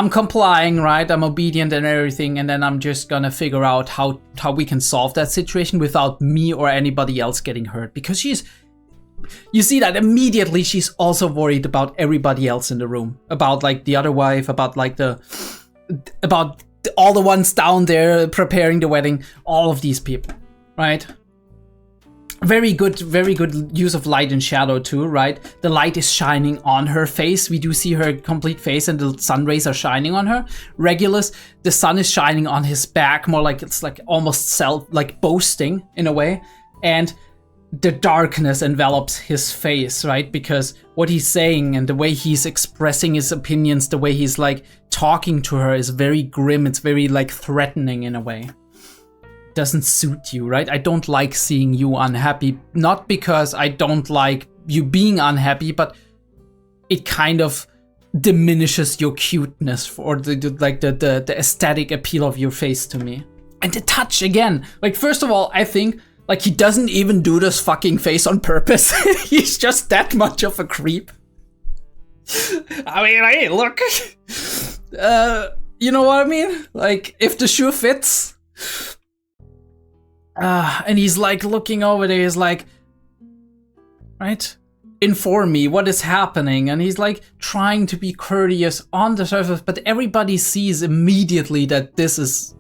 complying, right? I'm obedient and everything, and then I'm just gonna figure out how we can solve that situation without me or anybody else getting hurt. Because you see that immediately she's also worried about everybody else in the room, about like the other wife, about all the ones down there preparing the wedding, all of these people, right? Very good use of light and shadow too, right? The light is shining on her face. We do see her complete face and the sun rays are shining on her. Regulus, the sun is shining on his back, more like it's like almost boasting in a way. And the darkness envelops his face, right? Because what he's saying and the way he's expressing his opinions, the way he's like talking to her is very grim. It's very like threatening in a way. Doesn't suit you, right? I don't like seeing you unhappy, not because I don't like you being unhappy, but it kind of diminishes your cuteness or the aesthetic appeal of your face to me. And the touch again, like first of all, I think like he doesn't even do this fucking face on purpose. He's just that much of a creep. I mean, hey, look, you know what I mean? Like if the shoe fits. And he's like looking over there, he's like, right? Inform me, what is happening? And he's like trying to be courteous on the surface, but everybody sees immediately that this is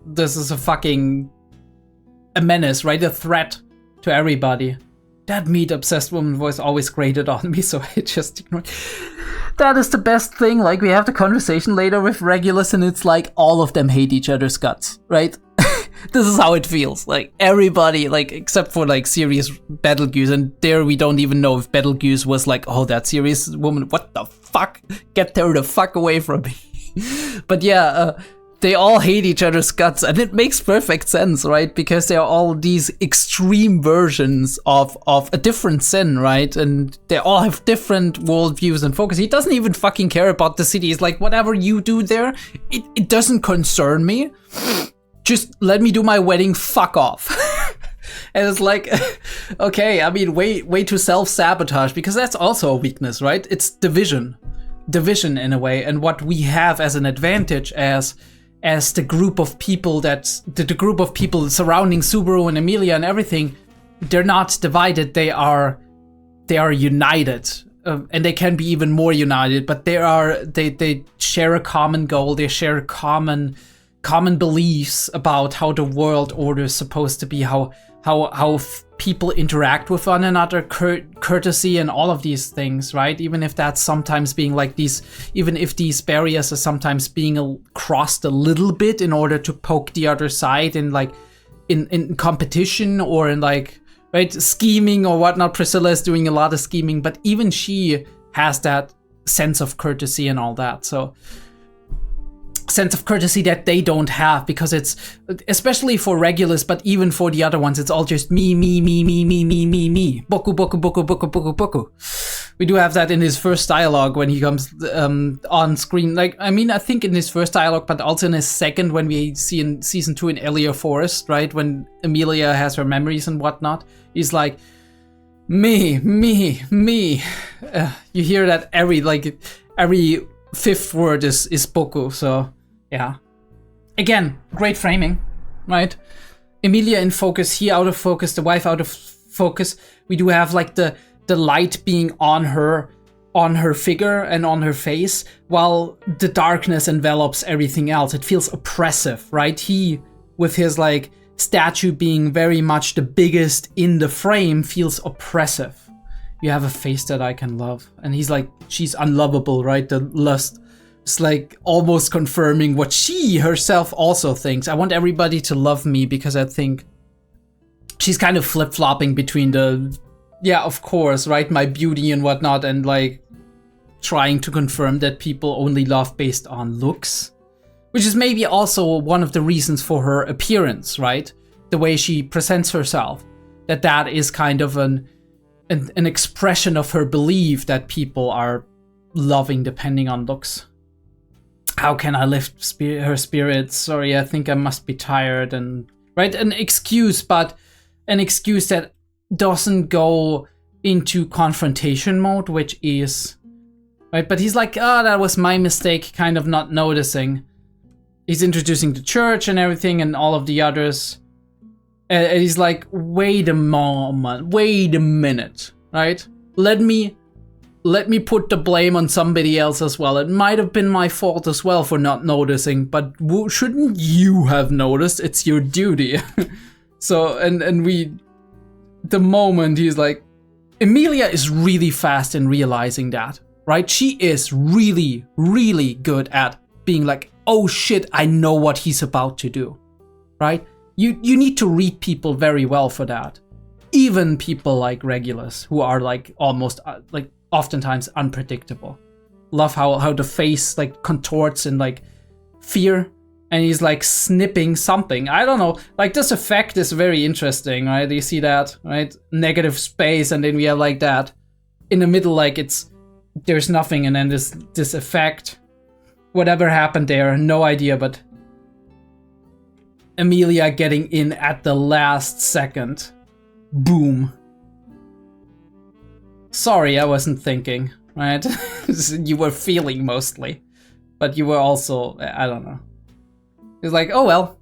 a menace, right? A threat to everybody. That meat-obsessed woman voice always grated on me, so I just ignored. That is the best thing. Like, we have the conversation later with Regulus, and it's like all of them hate each other's guts, right? This is how it feels. Like, everybody, like, except for, like, serious Betelgeuse, and there we don't even know if Betelgeuse was like, oh, that serious woman, what the fuck? Get her the fuck away from me. But yeah, they all hate each other's guts, and it makes perfect sense, right? Because they are all these extreme versions of a different sin, right? And they all have different worldviews and focus. He doesn't even fucking care about the city. He's like, whatever you do there, it doesn't concern me. Just let me do my wedding, fuck off. And it's like, okay, I mean, way to self-sabotage, because that's also a weakness, right? It's division in a way. And what we have as an advantage as the group of people the group of people surrounding Subaru and Emilia and everything, they're not divided, they are united. And they can be even more united, but they share a common goal, they share common beliefs about how the world order is supposed to be, how people interact with one another, courtesy and all of these things, right? Even if that's sometimes being like even if these barriers are sometimes being crossed a little bit in order to poke the other side in like in competition or in like, right, scheming or whatnot. Priscilla is doing a lot of scheming, but even she has that sense of courtesy and all that. So sense of courtesy that they don't have, because it's, especially for Regulus, but even for the other ones, it's all just me, boku, boku, boku, boku, boku, boku. We do have that in his first dialogue when he comes on screen. Like, I mean, I think in his first dialogue, but also in his second, when we see in season 2 in Elia Forest, right, when Emilia has her memories and whatnot, he's like, me. You hear that every fifth word is boku, so yeah. Again, great framing, right? Emilia in focus, he out of focus, the wife out of focus. We do have like the light being on her figure and on her face, while the darkness envelops everything else. It feels oppressive, right? He, with his like statue being very much the biggest in the frame, feels oppressive. You have a face that I can love. And he's like, she's unlovable, right? The lust. It's like almost confirming what she herself also thinks. I want everybody to love me, because I think she's kind of flip-flopping between the, yeah, of course, right, my beauty and whatnot, and like trying to confirm that people only love based on looks. Which is maybe also one of the reasons for her appearance, right? The way she presents herself. That is kind of an expression of her belief that people are loving depending on looks. How can I lift her spirits? Sorry, I think I must be tired, and right, an excuse, but an excuse that doesn't go into confrontation mode, which is right. But he's like, oh, that was my mistake, kind of not noticing. He's introducing the church and everything, and all of the others. And he's like, wait a minute, right? Let me put the blame on somebody else as well. It might have been my fault as well for not noticing, but shouldn't you have noticed? It's your duty. So, and the moment he's like, Emilia is really fast in realizing that, right? She is really, really good at being like, oh shit, I know what he's about to do, right? You need to read people very well for that. Even people like Regulus, who are like almost like oftentimes unpredictable. Love how the face like contorts in like fear, and he's like snipping something. I don't know, like this effect is very interesting, right? You see that, right? Negative space, and then we have like that in the middle, like there's nothing, and then this effect. Whatever happened there, no idea, but Emilia getting in at the last second. Boom. Sorry, I wasn't thinking, right? You were feeling mostly, but you were also, I don't know. It's like, oh well,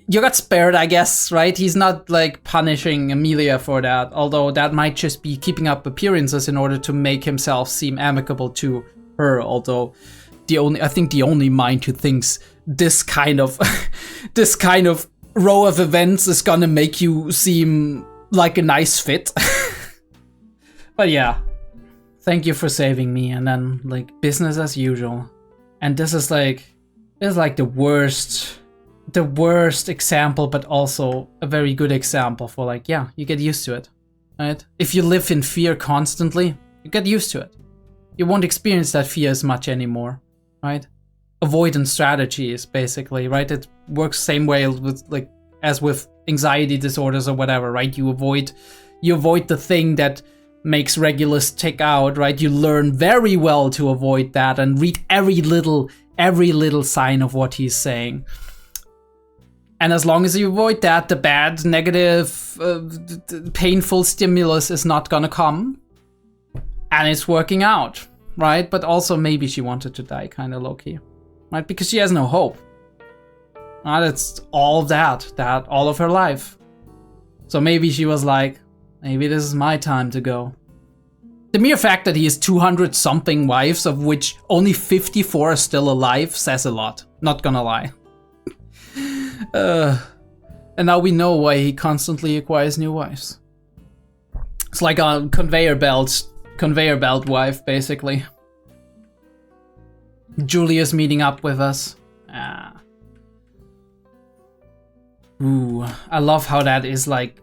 you got spared, I guess, right? He's not like punishing Emilia for that, although that might just be keeping up appearances in order to make himself seem amicable to her, although I think the only mind who thinks this kind of row of events is gonna make you seem like a nice fit. But yeah, thank you for saving me, and then like business as usual. And this is like the worst example, but also a very good example for like, yeah, you get used to it, right? If you live in fear constantly, you get used to it. You won't experience that fear as much anymore, right? Avoidance strategies, basically, right? It works same way with like as with anxiety disorders or whatever, right? You avoid the thing that makes Regulus tick out, right? You learn very well to avoid that and read every little sign of what he's saying. And as long as you avoid that, the bad, negative, painful stimulus is not gonna come. And it's working out, right? But also maybe she wanted to die kind of low-key, right? Because she has no hope. That's all of that all of her life. So maybe she was like, maybe this is my time to go. The mere fact that he has 200 something wives, of which only 54 are still alive, says a lot. Not gonna lie. And now we know why he constantly acquires new wives. It's like a conveyor belt wife, basically. Julia's meeting up with us. Ooh, I love how that is like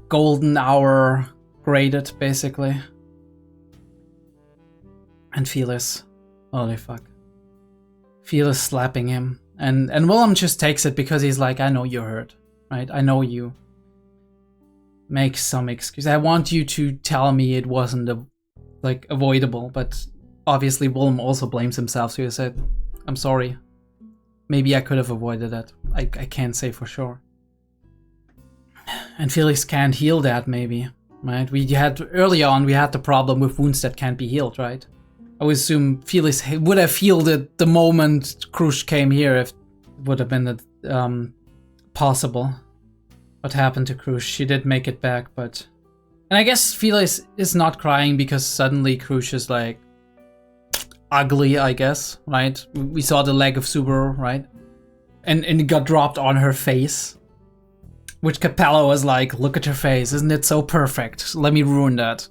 golden hour graded, basically. And Felis. Holy fuck. Felis slapping him. And Willem just takes it because he's like, I know you're hurt, right? I know you. Make some excuse. I want you to tell me it wasn't avoidable, but obviously Willem also blames himself, so he said, I'm sorry. Maybe I could have avoided that. I can't say for sure. And Felix can't heal that, maybe, right? Early on, we had the problem with wounds that can't be healed, right? I would assume Felix would have healed it the moment Krush came here, if it would have been possible. What happened to Krush? She did make it back, but... And I guess Felix is not crying because suddenly Krush is like... ugly, I guess, right? We saw the leg of Subaru, right? And it got dropped on her face. Which Capello was like, look at her face, isn't it so perfect? Let me ruin that.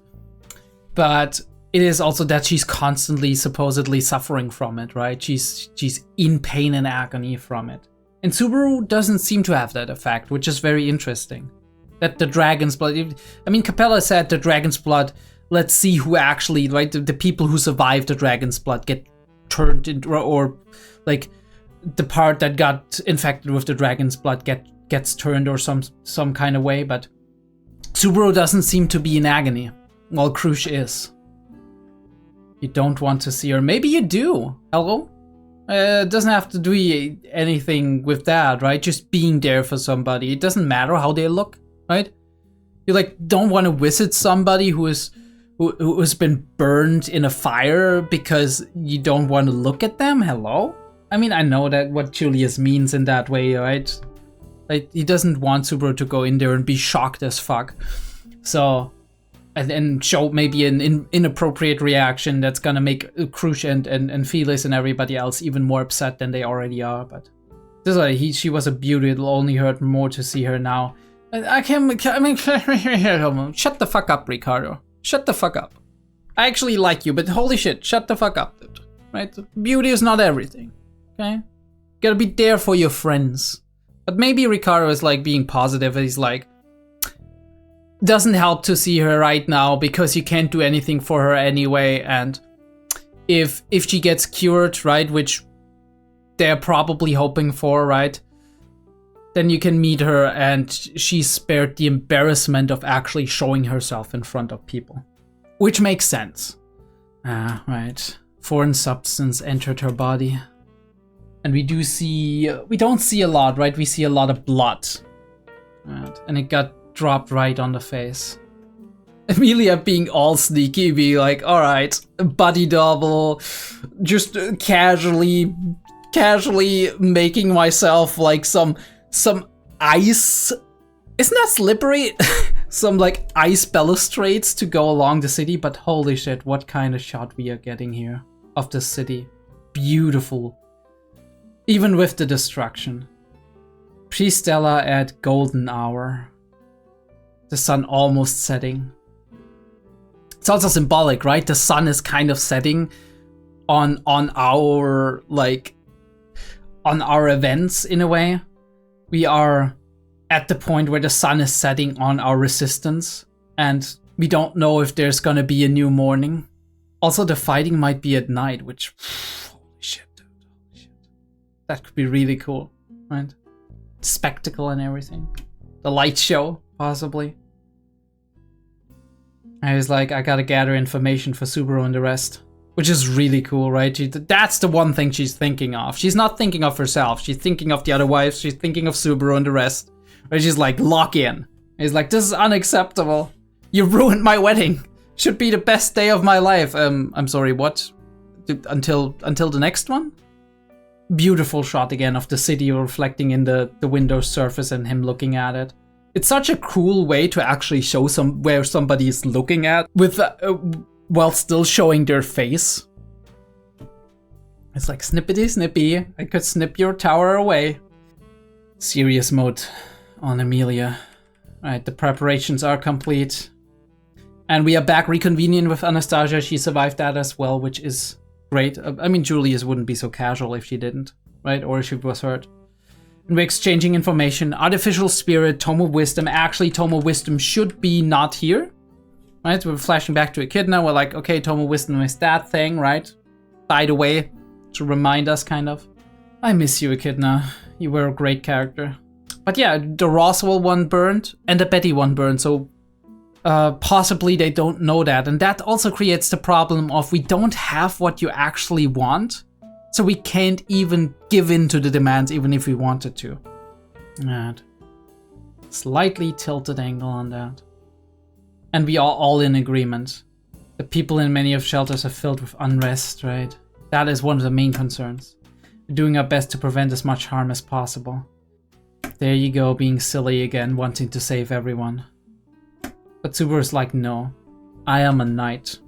But it is also that she's constantly, supposedly suffering from it, right? She's in pain and agony from it. And Subaru doesn't seem to have that effect, which is very interesting. That the dragon's blood... I mean, Capella said the dragon's blood, let's see who actually, right? The people who survived the dragon's blood get turned into... Or, like, the part that got infected with the dragon's blood gets turned or some kind of way, but Subaru doesn't seem to be in agony, while Krush is. You don't want to see her. Maybe you do. Hello? It doesn't have to do anything with that, right? Just being there for somebody. It doesn't matter how they look, right? You like don't want to visit somebody who has been burned in a fire because you don't want to look at them. Hello? I mean, I know that what Julius means in that way, right? Like he doesn't want Subaru to go in there and be shocked as fuck. So, and show maybe an inappropriate reaction that's gonna make Krush and Felix and everybody else even more upset than they already are. But this is like she was a beauty. It'll only hurt more to see her now. Shut the fuck up, Ricardo. Shut the fuck up. I actually like you, but holy shit, shut the fuck up, dude. Right? Beauty is not everything. Okay? Gotta be there for your friends. But maybe Ricardo is like being positive. He's like, doesn't help to see her right now because you can't do anything for her anyway. And if she gets cured, right, which they're probably hoping for, right, then you can meet her and she's spared the embarrassment of actually showing herself in front of people. Which makes sense. Right. Foreign substance entered her body. And we don't see a lot, right? We see a lot of blood. Right. And it got dropped right on the face. Amelia being all sneaky, being like, alright, body double, just casually making myself like some ice. Isn't that slippery? Some like ice balustrades to go along the city, but holy shit, what kind of shot we are getting here of the city. Beautiful. Even with the destruction. Priscilla at golden hour. The sun almost setting. It's also symbolic, right? The sun is kind of setting on our events in a way. We are at the point where the sun is setting on our resistance, and we don't know if there's gonna be a new morning. Also, the fighting might be at night, which holy shit, dude, holy shit. That could be really cool, right? Spectacle and everything. The light show, possibly. I was like, I gotta gather information for Subaru and the rest. Which is really cool, right? That's the one thing she's thinking of. She's not thinking of herself. She's thinking of the other wives. She's thinking of Subaru and the rest. Right? She's like, lock in. He's like, this is unacceptable. You ruined my wedding. Should be the best day of my life. I'm sorry, what? Until the next one? Beautiful shot again of the city reflecting in the window's surface and him looking at it. It's such a cool way to actually show where somebody is looking at with while still showing their face. It's like snippety snippy. I could snip your tower away. Serious mode on Amelia. Right, the preparations are complete. And we are back reconvening with Anastasia. She survived that as well, which is great. I mean, Julius wouldn't be so casual if she didn't, right? Or if she was hurt. And we're exchanging information. Artificial Spirit, Tome of Wisdom. Actually, Tome of Wisdom should be not here. Right? We're flashing back to a kid now. We're like, okay, Tome of Wisdom is that thing, right? By the way, to remind us, kind of. I miss you, Echidna. You were a great character. But yeah, the Roswell one burned, and the Betty one burned, so possibly they don't know that. And that also creates the problem of we don't have what you actually want, so we can't even give in to the demands even if we wanted to. Right. Slightly tilted angle on that. And we are all in agreement. The people in many of shelters are filled with unrest, right? That is one of the main concerns. We're doing our best to prevent as much harm as possible. There you go, being silly again, wanting to save everyone. But Subaru's like, no, I am a knight.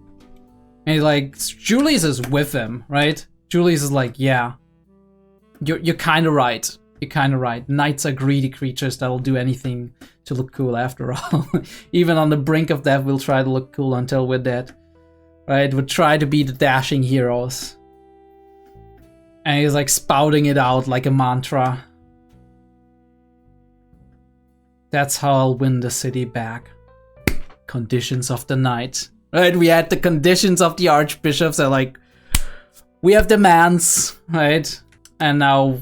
And he's like, Julius is with him, right? Julius is like, yeah, you're kind of right. You're kind of right. Knights are greedy creatures that'll do anything to look cool after all. Even on the brink of death, we'll try to look cool until we're dead. Right? We'll try to be the dashing heroes. And he's like spouting it out like a mantra. That's how I'll win the city back. Conditions of the night. Right? We had the conditions of the archbishops. They're like, we have demands, right? And now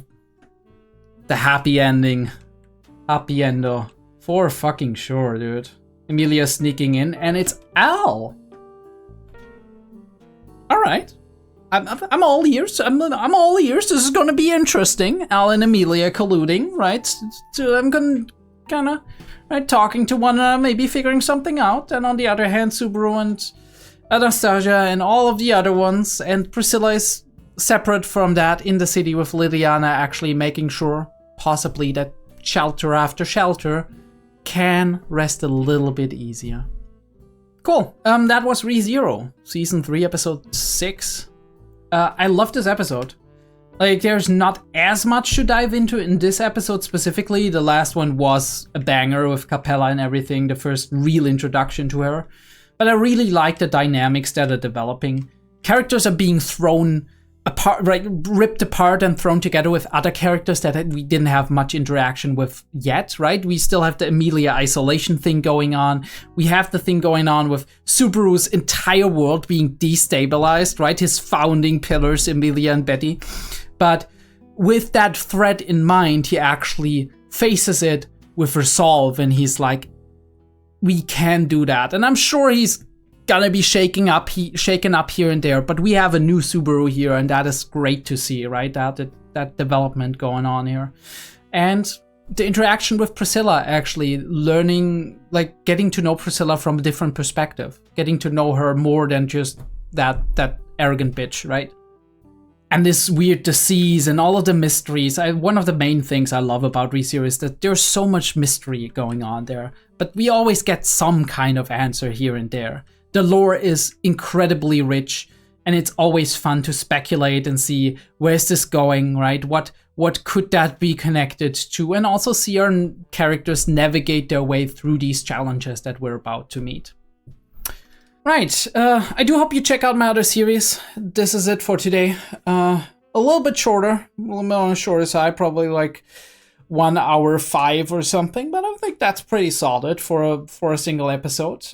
the happy ending. Happy endo. For fucking sure, dude. Emilia sneaking in, and it's Al. Alright. I'm all ears. I'm all ears. This is gonna be interesting. Al and Emilia colluding, right? So I'm gonna kinda, right, talking to one another, maybe figuring something out. And on the other hand, Subaru and Anastasia and all of the other ones, and Priscilla is separate from that in the city with Liliana, actually making sure possibly that shelter after shelter can rest a little bit easier. Cool. That was ReZero, season 3, episode 6. I love this episode. Like, there's not as much to dive into in this episode specifically. The last one was a banger with Capella and everything, the first real introduction to her. But I really like the dynamics that are developing. Characters are being thrown apart, right, ripped apart and thrown together with other characters that we didn't have much interaction with yet, right? We still have the Emilia isolation thing going on. We have the thing going on with Subaru's entire world being destabilized, right? His founding pillars, Emilia and Betty. But with that threat in mind, he actually faces it with resolve, and he's like, we can do that. And I'm sure he's gonna be shaken up here and there, but we have a new Subaru here, and that is great to see, right? That development going on here. And the interaction with Priscilla, actually learning, like getting to know Priscilla from a different perspective, getting to know her more than just that arrogant bitch, right? And this weird disease and all of the mysteries. One of the main things I love about ReZero is that there's so much mystery going on there, but we always get some kind of answer here and there. The lore is incredibly rich, and it's always fun to speculate and see where's this going, right? What could that be connected to? And also see our characters navigate their way through these challenges that we're about to meet. Right, I do hope you check out my other series. This is it for today. A little bit shorter, a little bit on the shorter side, probably like 1 hour 5 or something, but I think that's pretty solid for a single episode.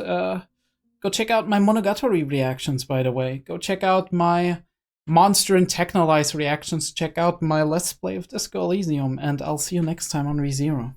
Go check out my Monogatari reactions, by the way. Go check out my Monster and Technolize reactions. Check out my Let's Play of Disco Elysium, and I'll see you next time on ReZero.